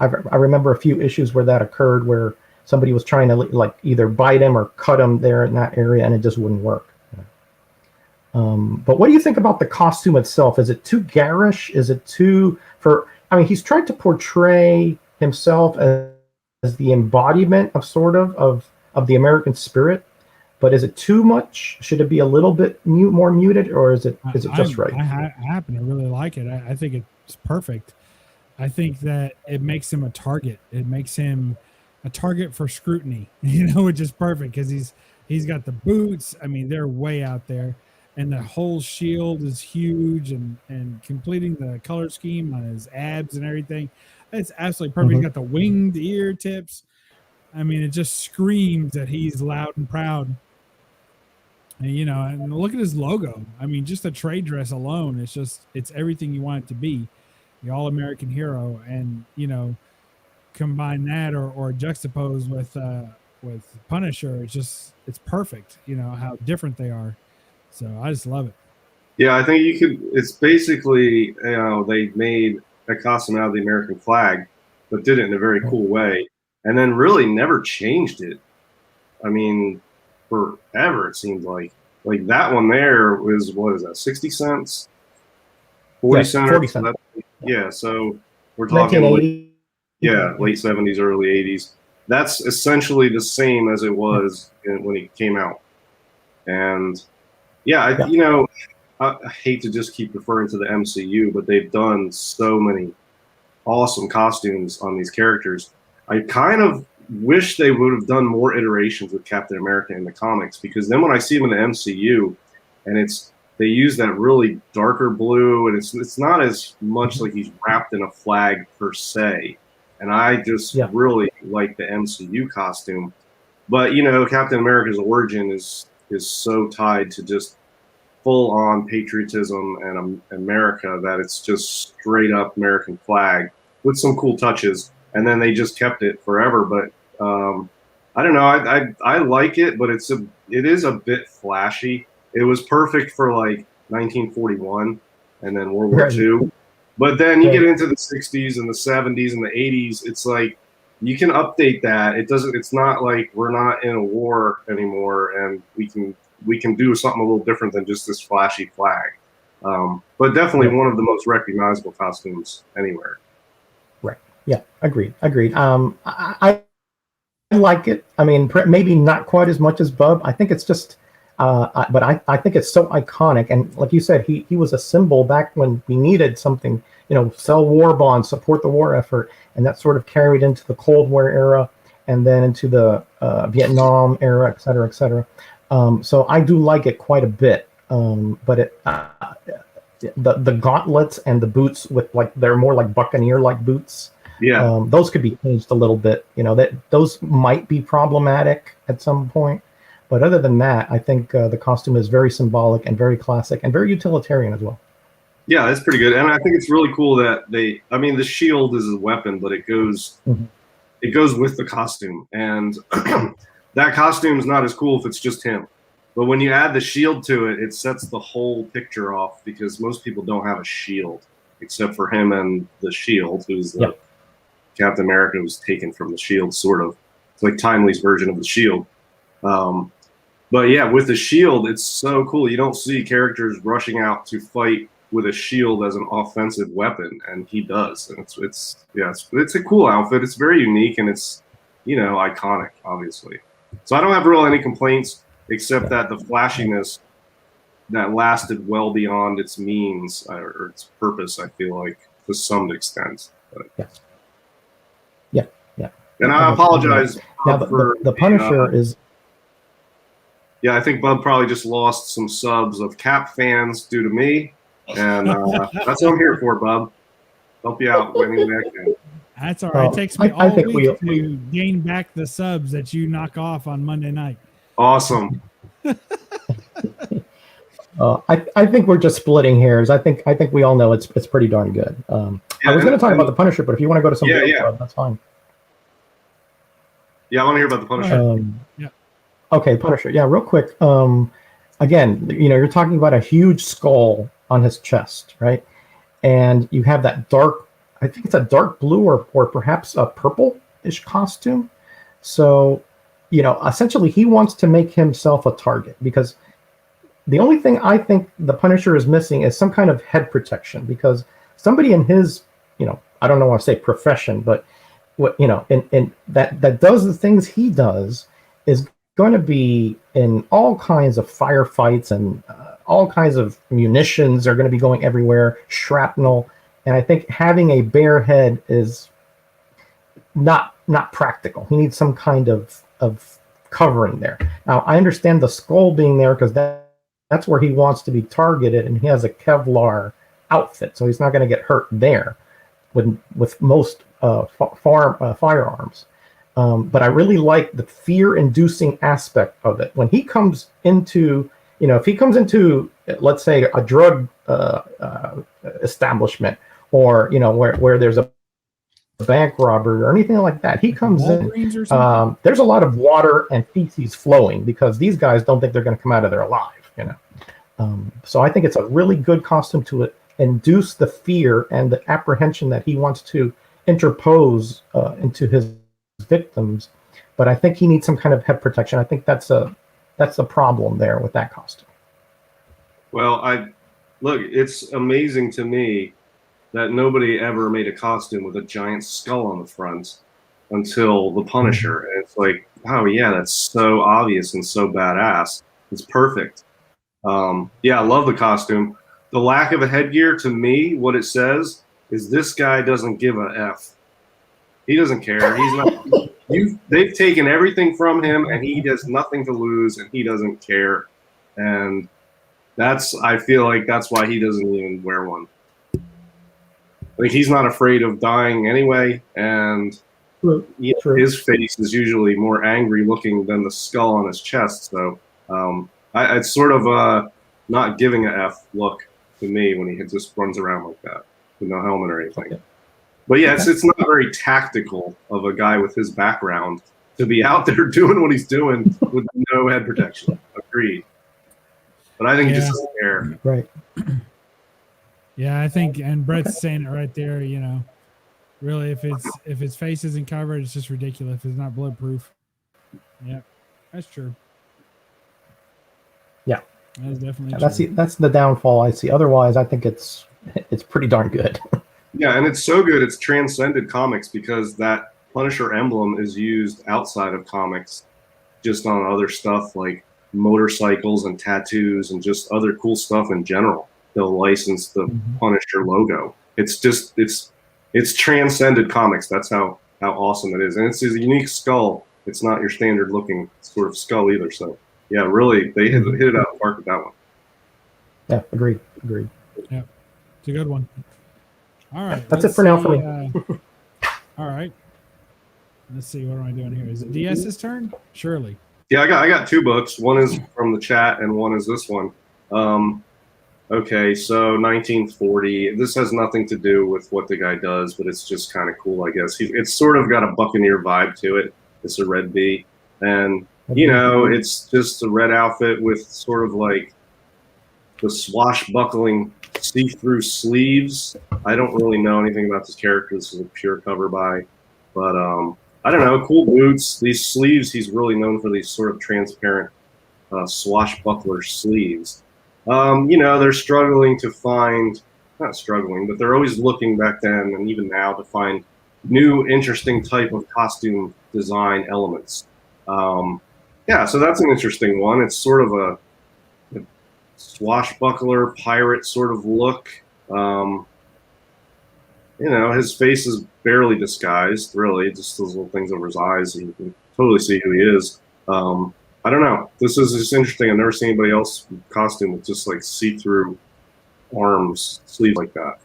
I remember a few issues where that occurred, where somebody was trying to like either bite him or cut him there in that area, and it just wouldn't work. But what do you think about the costume itself? Is it too garish? Is it too I mean, he's tried to portray himself as the embodiment of of the American spirit, but is it too much? Should it be a little bit more muted, or is it just right? I happen to really like it. I think it's perfect. I think that it makes him a target. It makes him a target for scrutiny, which is perfect because he's got the boots. I mean, they're way out there, and the whole shield is huge, and completing the color scheme on his abs and everything. It's absolutely perfect. He's got the winged ear tips. I mean, it just screams that he's loud and proud. And, and look at his logo. I mean, just the trade dress alone, it's everything you want it to be. The all-American hero, and combine that or juxtapose with Punisher. It's perfect. How different they are. So I just love it. Yeah, I think it's basically they made a costume out of the American flag, but did it in a very cool way, and then really never changed it. I mean, forever it seems like that one there was, what is that, 60 cents, 40 cents? 40 cents. Yeah, so we're talking late 70s, early 80s. That's essentially the same as it was when it came out. And I hate to just keep referring to the MCU, but they've done so many awesome costumes on these characters. I kind of wish they would have done more iterations with Captain America in the comics, because then when I see him in the MCU, and they use that really darker blue, and it's not as much like he's wrapped in a flag per se. And I just really like the MCU costume. But Captain America's origin is so tied to just full on patriotism and America that it's just straight up American flag with some cool touches. And then they just kept it forever. But I don't know. I like it, but it is a bit flashy. It was perfect for like 1941 and then World War II. But then you get into the 60s and the 70s and the 80s. It's like you can update that. It's not like we're not in a war anymore, and we can do something a little different than just this flashy flag. But definitely one of the most recognizable costumes anywhere. Right. Yeah. Agreed. I like it. I mean, maybe not quite as much as Bub. I think it's just. But I think it's so iconic, and like you said, he was a symbol back when we needed something, sell war bonds, support the war effort, and that sort of carried into the Cold War era, and then into the Vietnam era, et cetera, et cetera. So I do like it quite a bit, but the gauntlets and the boots with they're more like Buccaneer-like boots. Yeah, those could be changed a little bit. Those might be problematic at some point. But other than that, I think the costume is very symbolic and very classic and very utilitarian as well. Yeah, that's pretty good. And I think it's really cool that the shield is a weapon, but it goes with the costume. And that costume is not as cool if it's just him. But when you add the shield to it, it sets the whole picture off, because most people don't have a shield except for him and the Shield, who's the Captain America, who's taken from the Shield, sort of. It's like Timely's version of the Shield. But yeah, with the shield, it's so cool. You don't see characters rushing out to fight with a shield as an offensive weapon, and he does. And it's a cool outfit. It's very unique, and it's iconic, obviously. So I don't have really any complaints, except that the flashiness that lasted well beyond its means or its purpose, I feel like, to some extent. But, yeah. And I apologize. Now the Punisher is. Yeah, I think Bub probably just lost some subs of Cap fans due to me, and that's what I'm here for, Bub. Help you out winning that game. That's all right. It takes me all week to gain back the subs that you knock off on Monday night. Awesome. I think we're just splitting hairs. I think we all know it's pretty darn good. I was going to talk about the Punisher, but if you want to go to something else, that's fine. Yeah, I want to hear about the Punisher. Okay, Punisher. Yeah, real quick. again, you're talking about a huge skull on his chest, right? And you have that dark, I think it's a dark blue or perhaps a purple-ish costume. So, essentially he wants to make himself a target, because the only thing I think the Punisher is missing is some kind of head protection, because somebody in his, I don't know want to say profession, but what, and that does the things he does is going to be in all kinds of firefights, and all kinds of munitions are going to be going everywhere, shrapnel. And I think having a bare head is not practical. He needs some kind of covering there. Now, I understand the skull being there because that's where he wants to be targeted, and he has a Kevlar outfit, so he's not going to get hurt there with most firearms. But I really like the fear-inducing aspect of it. When he comes into, if he comes into, let's say, a drug establishment, or where there's a bank robbery or anything like that, he comes in. There's a lot of water and feces flowing because these guys don't think they're going to come out of there alive. So I think it's a really good costume to induce the fear and the apprehension that he wants to interpose into his victims. But I think he needs some kind of head protection. I think that's a problem there with that costume. Well, look, it's amazing to me that nobody ever made a costume with a giant skull on the front until the Punisher. And it's like, oh yeah, that's so obvious and so badass. It's perfect. Yeah, I love the costume. The lack of a headgear, to me, what it says is this guy doesn't give a F. He doesn't care. He's not. They've taken everything from him, and he has nothing to lose, and he doesn't care. And I feel like that's why he doesn't even wear one. Like, he's not afraid of dying anyway, and his face is usually more angry looking than the skull on his chest. So it's sort of a not giving a F look to me when he just runs around like that with no helmet or anything. Okay. But yeah, it's not very tactical of a guy with his background to be out there doing what he's doing with no head protection. Agreed. But I think he just doesn't care. Right. Yeah, I think, and Brett's saying it right there, really, if his face isn't covered, it's just ridiculous. It's not bloodproof. Yeah, that's true. Yeah. That's definitely true. That's the downfall I see. Otherwise, I think it's pretty darn good. Yeah, and it's so good. It's transcended comics because that Punisher emblem is used outside of comics, just on other stuff like motorcycles and tattoos and just other cool stuff in general. They'll license the Punisher logo. It's transcended comics. That's how awesome it is. And it's a unique skull. It's not your standard looking sort of skull either. So yeah, really, they hit it out of the park with that one. Yeah, agreed. Yeah, it's a good one. All right. That's it for now for me. All right. Let's see. What am I doing here? Is it DS's turn? Surely. Yeah, I got two books. One is from the chat, and one is this one. Okay, so 1940. This has nothing to do with what the guy does, but it's just kind of cool, I guess. It's sort of got a Buccaneer vibe to it. It's a red V, and it's just a red outfit with sort of like the swashbuckling see-through sleeves. I don't really know anything about this character. This is a pure cover by, but I don't know. Cool boots. These sleeves. He's really known for these sort of transparent swashbuckler sleeves. They're struggling to find, not struggling, but they're always looking back then and even now to find new, interesting type of costume design elements. Yeah, so that's an interesting one. It's sort of a swashbuckler pirate sort of look. His face is barely disguised, really. Just those little things over his eyes. You can totally see who he is. I don't know. This is just interesting. I've never seen anybody else costume with just like see-through arms, sleeves like that.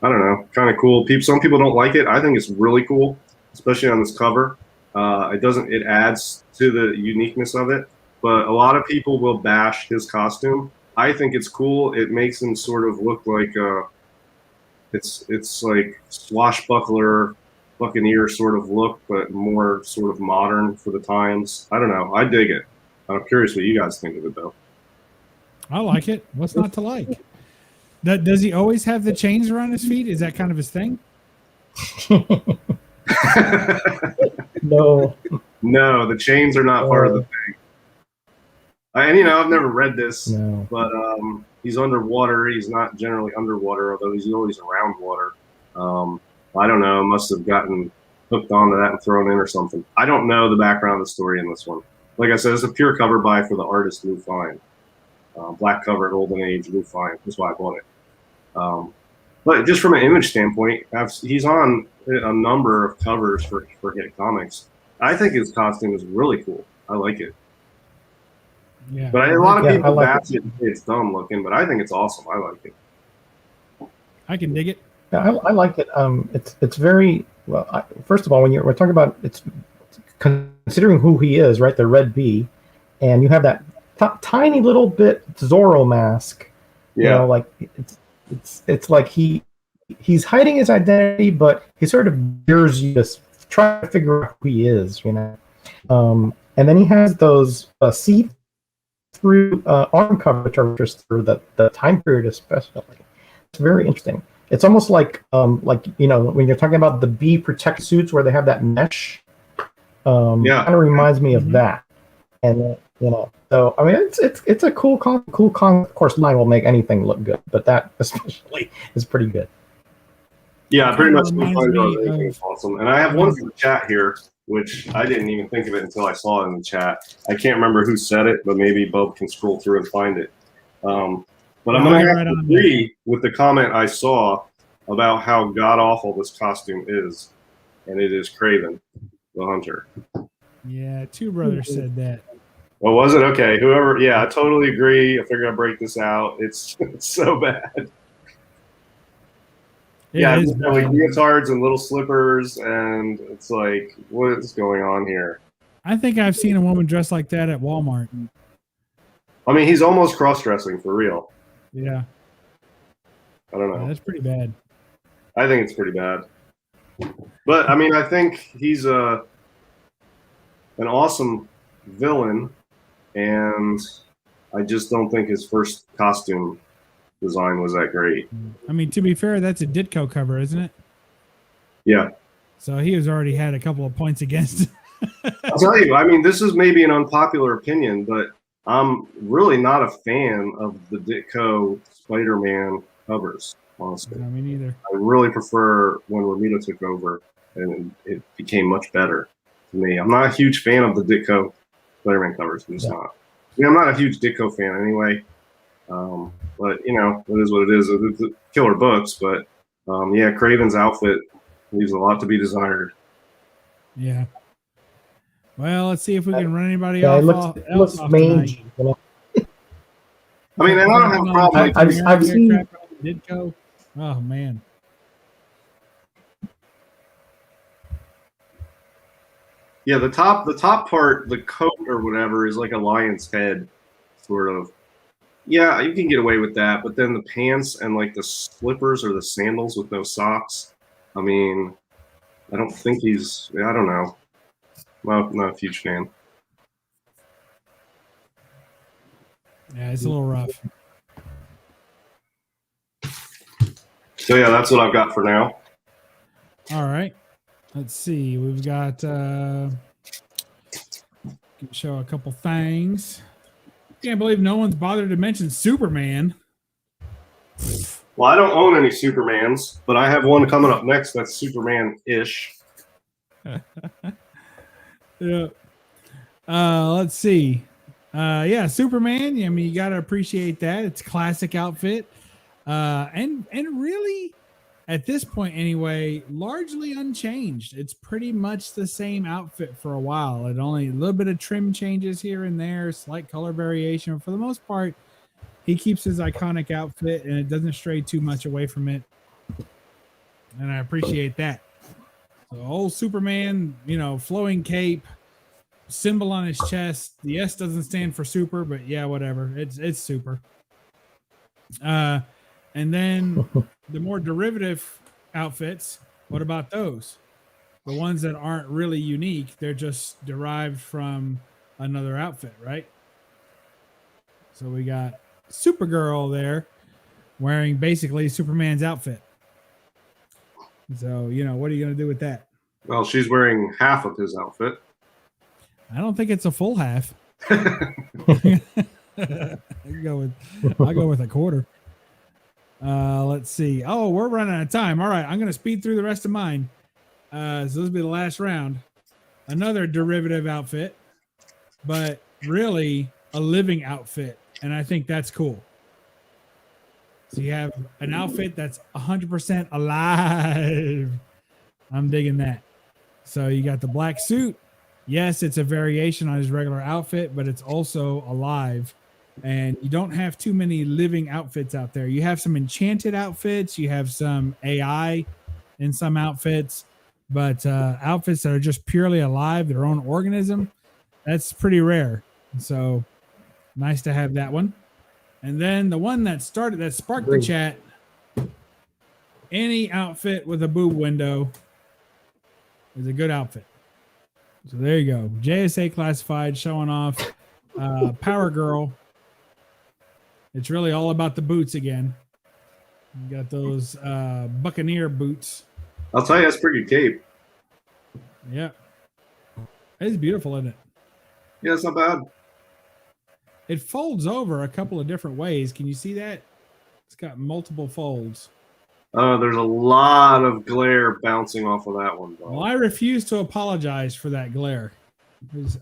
I don't know. Kind of cool. Some people don't like it. I think it's really cool, especially on this cover. It adds to the uniqueness of it, but a lot of people will bash his costume. I think it's cool. It makes him sort of look like it's like swashbuckler, Buccaneer sort of look, but more sort of modern for the times. I don't know. I dig it. I'm curious what you guys think of it, though. I like it. What's not to like? Does he always have the chains around his feet? Is that kind of his thing? No. No, the chains are not part of the thing. And I've never read this, No. but he's underwater. He's not generally underwater, although he's always around water. I don't know. Must have gotten hooked onto that and thrown in or something. I don't know the background of the story in this one. Like I said, it's a pure cover buy for the artist Lou Fine. Black cover, Golden Age, Lou Fine. That's why I bought it. But just from an image standpoint, he's on a number of covers for Hit Comics. I think his costume is really cool. I like it. Yeah. But a lot of people like bash it. It's dumb looking, but I think it's awesome. I like it. I can dig it. Yeah, I like it. It's very well. First of all, when we're talking about it's considering who he is, right? The Red Bee, and you have that tiny little bit Zorro mask. Yeah. You know, like it's like he's hiding his identity, but he sort of dares you to try to figure out who he is. And then he has those see-through arm covers through the time period, especially. It's very interesting. It's almost like when you're talking about the bee protect suits where they have that mesh. Kind of reminds me of that. And so I mean it's a cool con. Of course, line will make anything look good, but that especially is pretty good. Yeah, pretty much. Anything is awesome. And I have one from the chat here, which I didn't even think of it until I saw it in the chat. I can't remember who said it, but maybe Bub can scroll through and find it. But I'm going to have to agree with the comment I saw about how god-awful this costume is, and it is Kraven, the Hunter. Yeah, two brothers said that. Well, was it? Okay, whoever, I totally agree. I figured I'd break this out. It's so bad. It's like leotards and little slippers, and it's like, what is going on here? I think I've seen a woman dressed like that at Walmart. I mean, he's almost cross-dressing for real. Yeah. I don't know. Yeah, that's pretty bad. I think it's pretty bad. But, I mean, I think he's an awesome villain, and I just don't think his first costume design was that great. I mean, to be fair, that's a Ditko cover, isn't it? Yeah. So he has already had a couple of points against. I'll tell you, I mean, this is maybe an unpopular opinion, but I'm really not a fan of the Ditko Spider-Man covers, honestly. No, me neither. I really prefer when Romita took over, and it became much better to me. I'm not a huge fan of the Ditko Spider-Man covers. I'm just not. I mean, I'm not a huge Ditko fan anyway. But, it is what it is. It's killer books, but, Kraven's outfit leaves a lot to be desired. Yeah. Well, let's see if we can run anybody off. It looks mangy, I mean, and I don't have a problem. I've seen Ditko. Oh man. Yeah, the top part, the coat or whatever, is like a lion's head, sort of. Yeah, you can get away with that, but then the pants and like the slippers or the sandals with no socks. I mean, I don't think he's. I don't know. I'm not a huge fan. Yeah, it's a little rough. So yeah, that's what I've got for now. All right. Let's see. We've got show a couple things. Can't believe no one's bothered to mention Superman. Well, I don't own any Supermans, but I have one coming up next that's Superman-ish. Yeah. Let's see. Superman. I mean, you got to appreciate that. It's a classic outfit. And really, at this point anyway, largely unchanged. It's pretty much the same outfit for a while. It only a little bit of trim changes here and there, slight color variation. For the most part, he keeps his iconic outfit and it doesn't stray too much away from it. And I appreciate that. So old Superman, flowing cape, symbol on his chest. The S doesn't stand for super, but yeah, whatever. It's super. And then the more derivative outfits, what about those? The ones that aren't really unique, they're just derived from another outfit, right? So we got Supergirl there wearing basically Superman's outfit. So, what are you going to do with that? Well, she's wearing half of his outfit. I don't think it's a full half. I'll go with a quarter. Let's see. Oh, we're running out of time. All right, I'm going to speed through the rest of mine. So this will be the last round. Another derivative outfit, but really a living outfit, and I think that's cool. So you have an outfit that's 100% alive. I'm digging that. So you got the black suit. Yes, it's a variation on his regular outfit, but it's also alive. And you don't have too many living outfits out there. You have some enchanted outfits. You have some AI in some outfits. But outfits that are just purely alive, their own organism, that's pretty rare. So nice to have that one. And then the one that sparked the chat, any outfit with a boob window is a good outfit. So there you go. JSA classified, showing off Power Girl. It's really all about the boots again. You got those Buccaneer boots. I'll tell you, that's pretty good cape. Yeah. It's beautiful, isn't it? Yeah, it's not bad. It folds over a couple of different ways. Can you see that? It's got multiple folds. There's a lot of glare bouncing off of that one, though. Well, I refuse to apologize for that glare.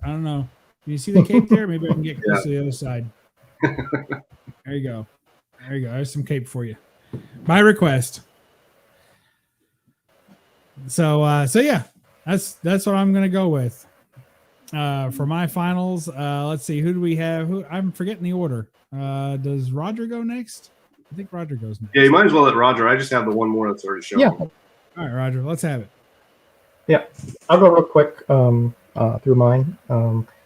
I don't know. Can you see the cape there? Maybe I can get close to the other side. There you go. There you go. There's some cape for you. By request. So yeah, that's what I'm gonna go with. For my finals, let's see, who do we have? I'm forgetting the order. Does Roger go next? I think Roger goes next. Yeah, you might as well let Roger. I just have the one more that's already shown. Yeah. All right, Roger, let's have it. Yeah, I'll go real quick through mine.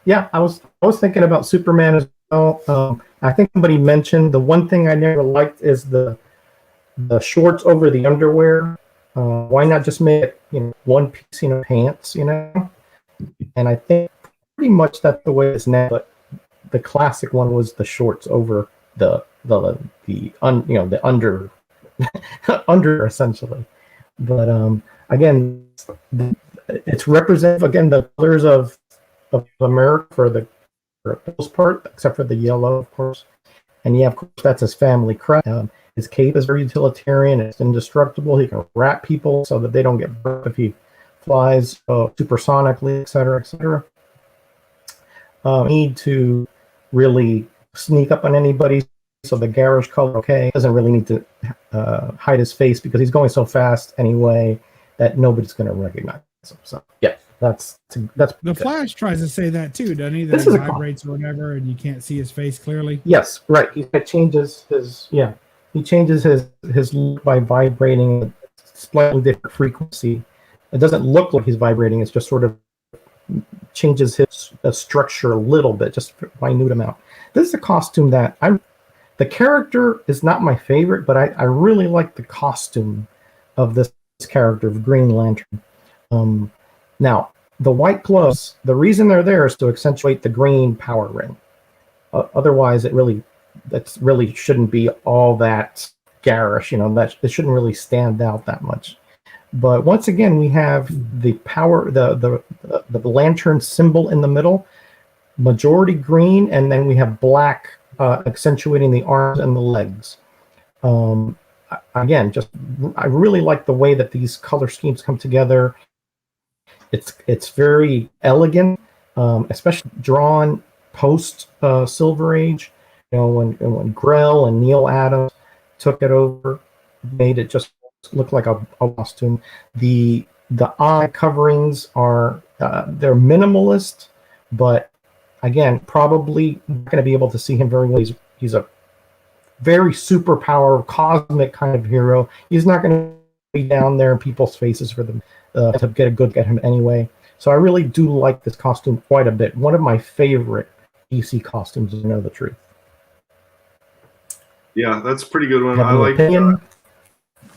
Yeah, I was thinking about Superman as well. I think somebody mentioned the one thing I never liked is the shorts over the underwear. Why not just make it, one piece, pants, And I think pretty much that's the way it's now. But the classic one was the shorts over the under under essentially. But again, it's representative again the colors of America for the most part, except for the yellow, of course. And yeah, of course, that's his family crest. His cape is very utilitarian. It's indestructible. He can wrap people so that they don't get burnt if he flies supersonically, et cetera, et cetera. Need to really sneak up on anybody. So the garish color, doesn't really need to hide his face because he's going so fast anyway that nobody's going to recognize him. So yeah, that's the good. Flash tries to say that too, doesn't he? That This it is a vibrates or whatever, and you can't see his face clearly. Yes, right. He changes his He changes his look by vibrating a slightly different frequency. It doesn't look like he's vibrating. It's just sort of changes his structure a little bit, just a minute amount. This is a costume that the character is not my favorite, but I really like the costume of this character of Green Lantern. Now, the white gloves, the reason they're there is to accentuate the green power ring. Otherwise, that really shouldn't be all that garish. That it shouldn't really stand out that much. But once again, we have the power, the lantern symbol in the middle, majority green, and then we have black accentuating the arms and the legs. Again, I really like the way that these color schemes come together. It's very elegant, especially drawn post Silver Age. When Grell and Neil Adams took it over, made it just look like a costume. The eye coverings are they're minimalist, but again, probably not going to be able to see him very well. He's a very superpower cosmic kind of hero. He's not going to be down there in people's faces for them to get a good at him anyway. So I really do like this costume quite a bit. One of my favorite DC costumes, to know the truth. Yeah, that's a pretty good one. Have I an like. opinion?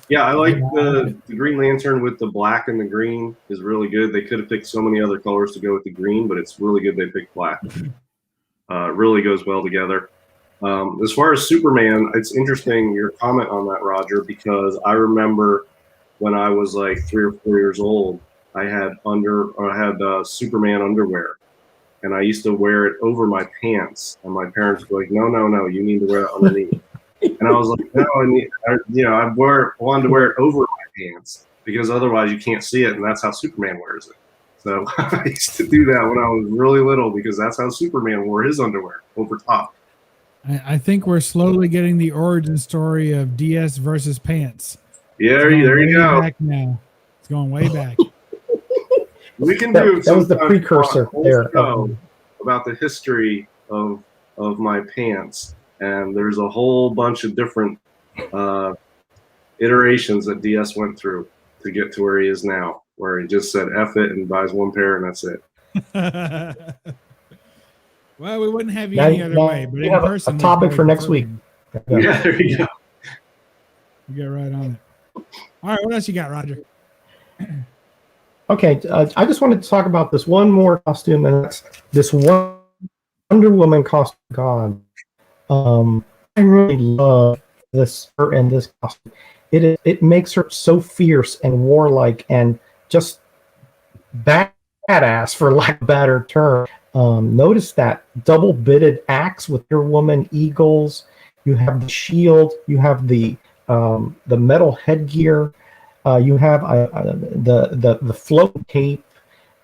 Yeah, I like the Green Lantern with the black and the green is really good. They could have picked so many other colors to go with the green, but it's really good they picked black. It really goes well together. As far as Superman, it's interesting your comment on that, Roger, because I remember when I was like 3 or 4 years old, I had Superman underwear, and I used to wear it over my pants, and my parents were like, no, you need to wear it underneath. And I was like, no, wanted to wear it over my pants because otherwise you can't see it, and that's how Superman wears it. So I used to do that when I was really little because that's how Superman wore his underwear, over top. I think we're slowly getting the origin story of DS versus pants. Yeah, there you go. Back now. It's going way back. We can do that was the precursor there about the history of my pants, and there's a whole bunch of different iterations that DS went through to get to where he is now, where he just said F it and buys one pair and that's it. Well, we wouldn't have you any other way, but in person, a topic for next week. Yeah, there you go. You get right on it. All right, what else you got, Roger? Okay, I just wanted to talk about this one more costume, and that's this Wonder Woman costume. God, I really love her and this costume. It makes her so fierce and warlike and just badass, for lack of a better term. Notice that double-bitted axe with your woman eagles. You have the shield. You have the metal headgear. You have the float cape,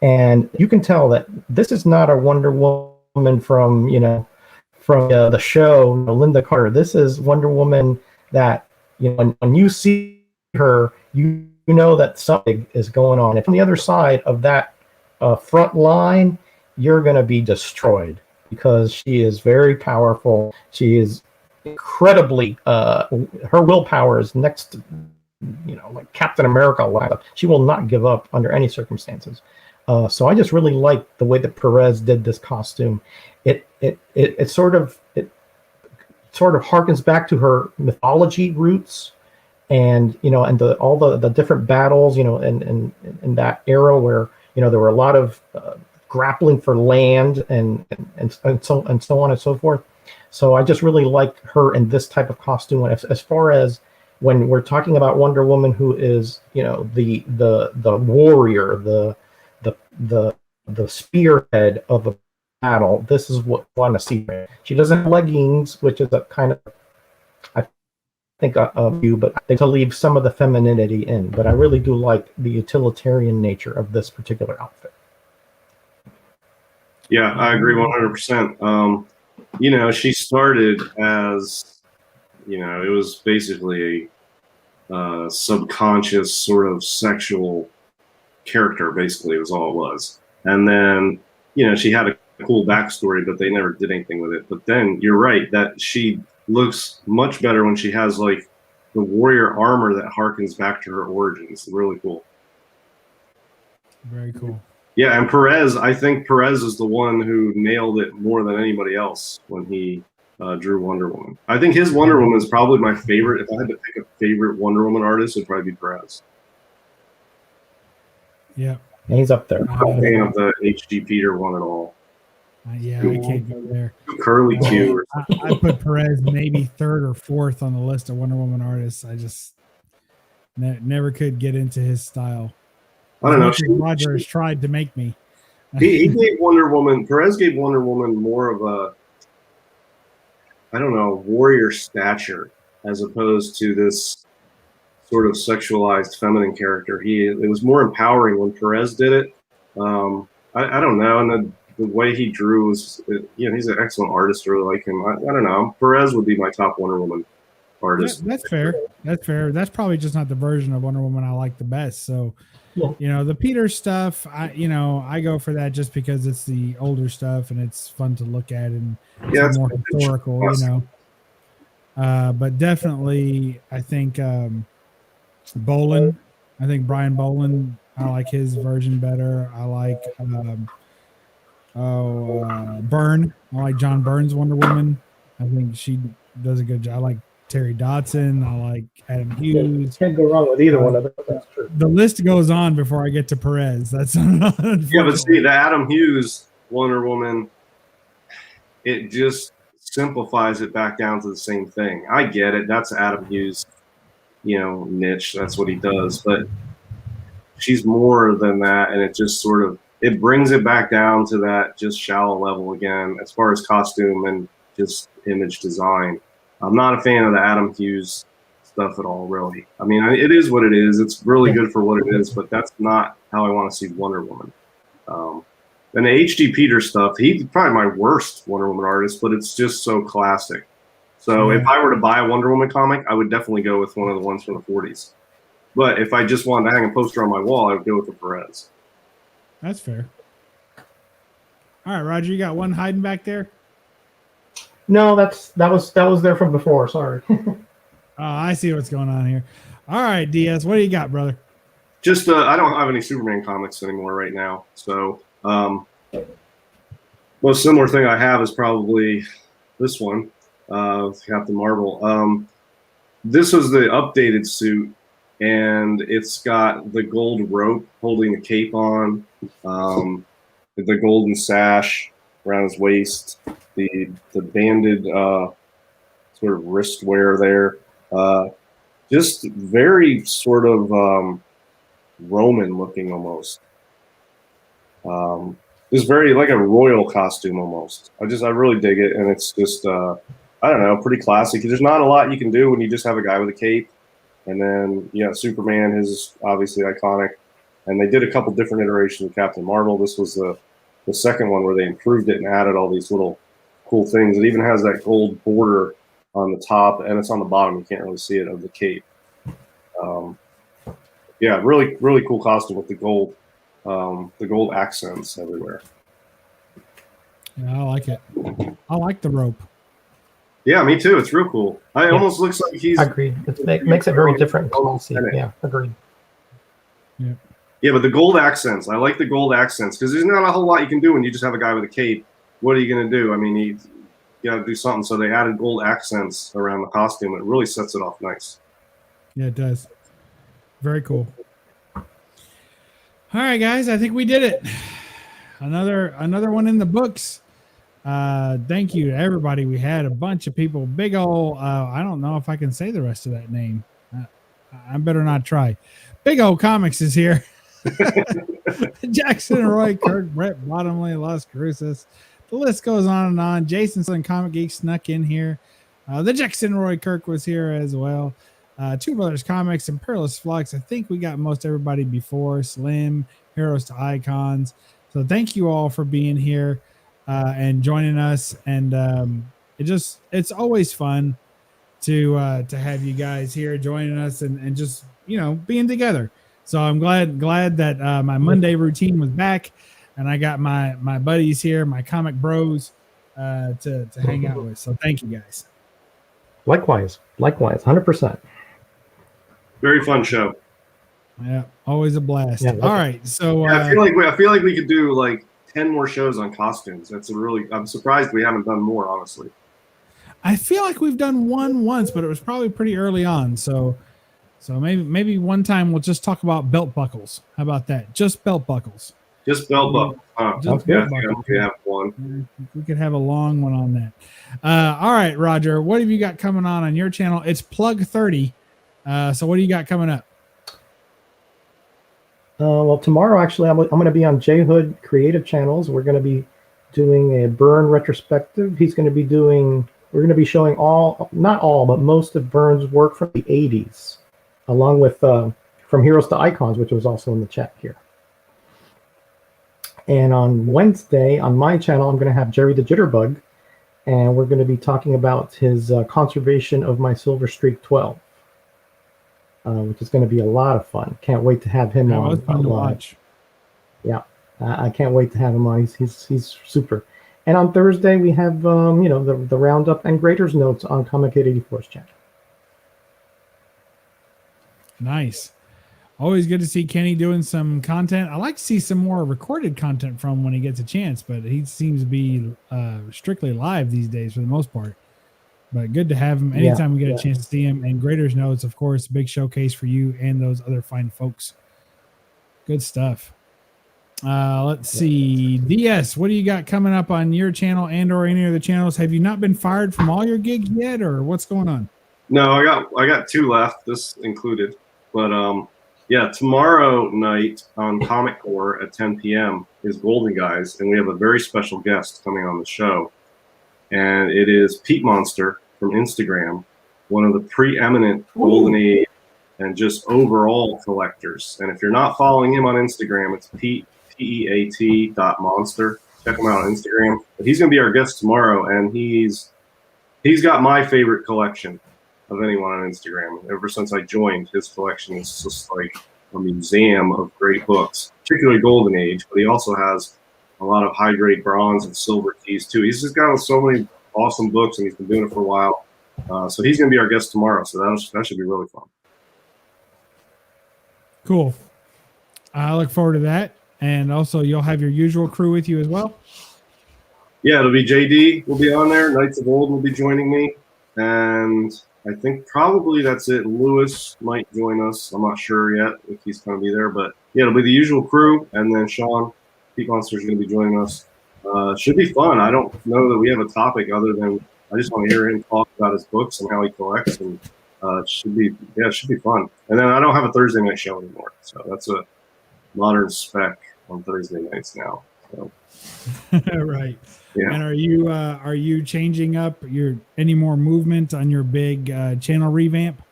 and you can tell that this is not a Wonder Woman from the show, Linda Carter. This is Wonder Woman that when you see her, you know that something is going on. And from the other side of that front line, you're going to be destroyed because she is very powerful. She is incredibly her willpower is next to, like Captain America level. She will not give up under any circumstances. So I just really like the way that Perez did this costume. It sort of harkens back to her mythology roots, and all the different battles, in that era where there were a lot of grappling for land and so on and so forth. So I just really like her in this type of costume. As far as when we're talking about Wonder Woman, who is the warrior, the spearhead of a battle, this is what I want to see. She doesn't have leggings, which is a kind of, I think, a view, but I think to leave some of the femininity in. But I really do like the utilitarian nature of this particular outfit. Yeah, I agree 100%. She started as, it was basically a subconscious sort of sexual character, basically, was all it was. And then, she had a cool backstory, but they never did anything with it. But then you're right that she looks much better when she has like the warrior armor that harkens back to her origins. Really cool. Very cool. Yeah, and Perez, I think Perez is the one who nailed it more than anybody else when he drew Wonder Woman. I think his Wonder Woman is probably my favorite. If I had to pick a favorite Wonder Woman artist, it'd probably be Perez. Yeah. And he's up there. I'm a fan of the H.G. Peter one at all. Yeah, I can't go there. Curly Q. I put Perez maybe third or fourth on the list of Wonder Woman artists. I just never could get into his style. I don't know. Roger has tried to make me. He gave Wonder Woman, Perez gave Wonder Woman more of a, warrior stature as opposed to this sort of sexualized feminine character. It was more empowering when Perez did it. I don't know. And the way he drew was, he's an excellent artist. I really like him. I don't know. Perez would be my top Wonder Woman artist. That's fair. That's fair. That's probably just not the version of Wonder Woman I like the best. So, the Peter stuff, I go for that just because it's the older stuff and it's fun to look at and it's more historical, But definitely, I think Bolin. I think Brian Bolin. I like his version better. I like Byrne. I like John Byrne's Wonder Woman. I think she does a good job. I like Terry Dodson. I like Adam Hughes. Can't go wrong with either one of them. That's true. The list goes on before I get to Perez. That's but see, the Adam Hughes Wonder Woman, it just simplifies it back down to the same thing. I get it. That's Adam Hughes, niche. That's what he does. But she's more than that, and it just sort of it brings it back down to that just shallow level again as far as costume and just image design. I'm not a fan of the Adam Hughes stuff at all, really. I mean, it is what it is. It's really good for what it is, but that's not how I want to see Wonder Woman. And the H.D. Peters stuff, he's probably my worst Wonder Woman artist, but it's just so classic. So if I were to buy a Wonder Woman comic, I would definitely go with one of the ones from the 40s. But if I just wanted to hang a poster on my wall, I would go with the Perez. That's fair. All right, Roger, you got one hiding back there? No, that was there from before. Sorry. Oh, I see what's going on here. All right, Diaz, what do you got, brother? Just I don't have any Superman comics anymore right now. So most similar thing I have is probably this one, Captain Marvel. This was the updated suit, and it's got the gold rope holding the cape on, the golden sash around his waist, the banded sort of wrist wear there. Just very sort of Roman looking almost. Just very like a royal costume almost. I really dig it, and it's just I don't know, pretty classic. There's not a lot you can do when you just have a guy with a cape, and then Superman is obviously iconic, and they did a couple different iterations of Captain Marvel. This was the second one where they improved it and added all these little cool things. It even has that gold border on the top, and it's on the bottom. You can't really see it, of the cape. Really, really cool costume with the gold accents everywhere. Yeah, I like it. I like the rope. Yeah, me too. It's real cool. It almost looks like he's... Agreed. It makes it very different. Yeah, agreed. Yeah. Yeah, but the gold accents. I like the gold accents because there's not a whole lot you can do when you just have a guy with a cape. What are you going to do? I mean, you got to do something. So they added gold accents around the costume. It really sets it off nice. Yeah, it does. Very cool. All right, guys. I think we did it. Another one in the books. Thank you to everybody. We had a bunch of people. Big ol' I don't know if I can say the rest of that name. I better not try. Big ol' Comics is here. Jackson, Roy, Kirk, Brett Bottomley, Las Cruces. The list goes on and on. Jason Southern Comic Geek snuck in here. The Jackson Roy Kirk was here as well. Two Brothers Comics and Perilous Flux. I think we got most everybody before. Slim, Heroes to Icons. So thank you all for being here and joining us. And it's always fun to have you guys here joining us and just being together. So I'm glad that my Monday routine was back, and I got my buddies here, my comic bros, to hang out with. So thank you guys. Likewise, 100%. Very fun show. Yeah, always a blast. Yeah, all right, so I feel like we could do like 10 more shows on costumes. I'm surprised we haven't done more, honestly. I feel like we've done one once, but it was probably pretty early on. So maybe one time we'll just talk about belt buckles. How about that? Just belt buckles. Just belt buckles. Just belt buckles. We have one. We could have a long one on that. All right, Roger, what have you got coming on your channel? It's Plug 30. So what do you got coming up? Well, tomorrow, actually, I'm going to be on J Hood Creative Channels. We're going to be doing a Byrne retrospective. We're going to be showing not all, but most of Byrne's work from the 80s, along with From Heroes to Icons, which was also in the chat here. And on Wednesday, on my channel, I'm going to have Jerry the Jitterbug, and we're going to be talking about his conservation of my Silver Streak 12. Which is going to be a lot of fun. Can't wait to have him on. That was fun to watch. Yeah, I can't wait to have him on. He's super. And on Thursday we have the roundup and Grader's notes on Comic 884's channel. Nice. Always good to see Kenny doing some content. I like to see some more recorded content from when he gets a chance, but he seems to be strictly live these days for the most part. But good to have him anytime we get a chance to see him. And Grader's Notes, of course, big showcase for you and those other fine folks. Good stuff. Let's see. DS, what do you got coming up on your channel and or any other channels? Have you not been fired from all your gigs yet, or what's going on? No, I got 2 left, this included. But yeah, tomorrow night on Comic Core at 10 p.m. is Golden Guys, and we have a very special guest coming on the show. And it is Pete Monster from Instagram, one of the preeminent Golden Age and just overall collectors. And if you're not following him on Instagram, it's PEAT.monster. Check him out on Instagram. But he's going to be our guest tomorrow, and he's got my favorite collection of anyone on Instagram. Ever since I joined, his collection is just like a museum of great books, particularly Golden Age, but he also has a lot of high-grade bronze and silver keys, too. He's just got so many awesome books, and he's been doing it for a while. So he's going to be our guest tomorrow, so that should be really fun. Cool. I look forward to that. And also, you'll have your usual crew with you as well? Yeah, it'll be JD will be on there. Knights of Old will be joining me. And I think probably that's it. Lewis might join us. I'm not sure yet if he's going to be there. But, yeah, it'll be the usual crew. And then Sean, Pete Monster, is going to be joining us. Should be fun. I don't know that we have a topic other than I just want to hear him talk about his books and how he collects. And it should be fun. And then I don't have a Thursday night show anymore. So that's a modern spec on Thursday nights now. So. Right. Yeah. And are you changing up any more movement on your big channel revamp?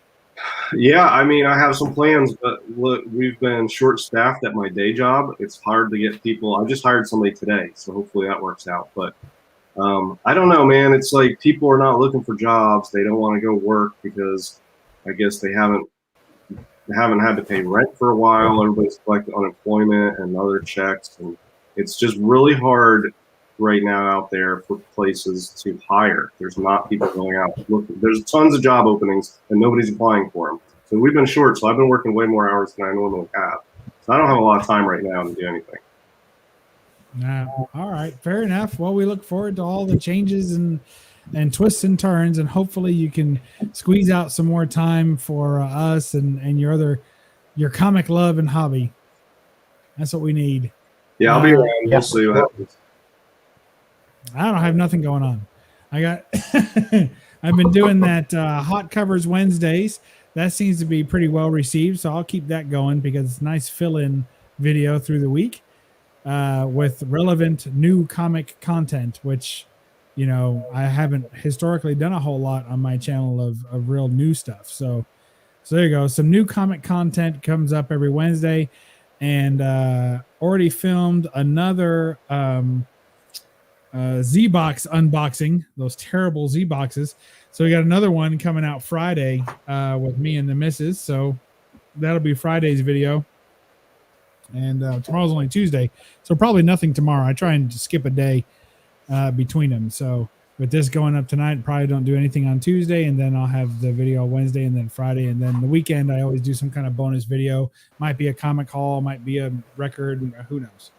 Yeah, I mean, I have some plans, but look, we've been short-staffed at my day job. It's hard to get people. I just hired somebody today, so hopefully that works out. But I don't know, man. It's like people are not looking for jobs. They don't want to go work because I guess they haven't had to pay rent for a while. Everybody's collecting unemployment and other checks, and it's just really hard right now out there for places to hire. There's not people going out looking. There's tons of job openings and nobody's applying for them. So we've been short. So I've been working way more hours than I normally have. So I don't have a lot of time right now to do anything. All right, fair enough. Well, we look forward to all the changes and twists and turns, and hopefully you can squeeze out some more time for us and your comic love and hobby. That's what we need. Yeah, I'll be around. We'll see what happens. I don't have nothing going on. I've been doing that hot covers Wednesdays. That seems to be pretty well received, so I'll keep that going because it's a nice fill-in video through the week with relevant new comic content, which, you know, I haven't historically done a whole lot on my channel of real new stuff. So there you go. Some new comic content comes up every Wednesday, and already filmed another Z-Box unboxing, those terrible Z-Boxes. So we got another one coming out Friday with me and the missus. So that'll be Friday's video. And tomorrow's only Tuesday. So probably nothing tomorrow. I try and skip a day between them. So with this going up tonight, probably don't do anything on Tuesday. And then I'll have the video Wednesday and then Friday. And then the weekend, I always do some kind of bonus video. Might be a comic haul, might be a record, who knows.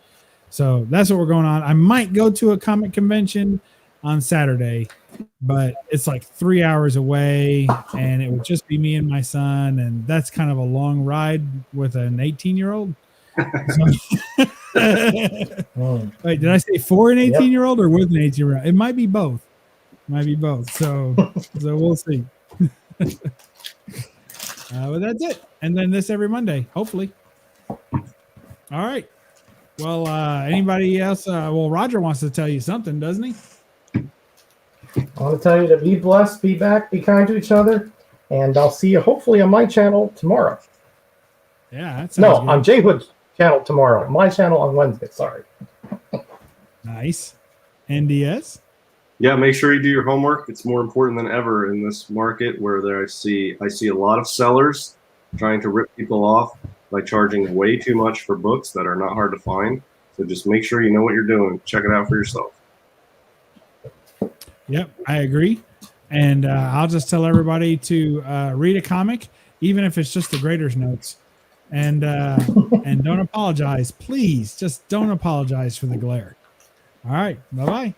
So that's what we're going on. I might go to a comic convention on Saturday, but it's like 3 hours away, and it would just be me and my son, and that's kind of a long ride with an 18-year-old. So, wait, did I say for an 18-year-old or with an 18-year-old? It might be both. So we'll see. But that's it. And then this every Monday, hopefully. All right. Well, anybody else? Roger wants to tell you something, doesn't he? I want to tell you to be blessed, be back, be kind to each other, and I'll see you hopefully on my channel tomorrow. Yeah, that sounds good. On Jay Hood's channel tomorrow. My channel on Wednesday. Sorry. Nice. NDS? Yeah, make sure you do your homework. It's more important than ever in this market where I see a lot of sellers trying to rip people off by charging way too much for books that are not hard to find. So just make sure you know what you're doing. Check it out for yourself. Yep, I agree. And I'll just tell everybody to read a comic, even if it's just the Graders Notes. And don't apologize. Please, just don't apologize for the glare. All right, bye-bye.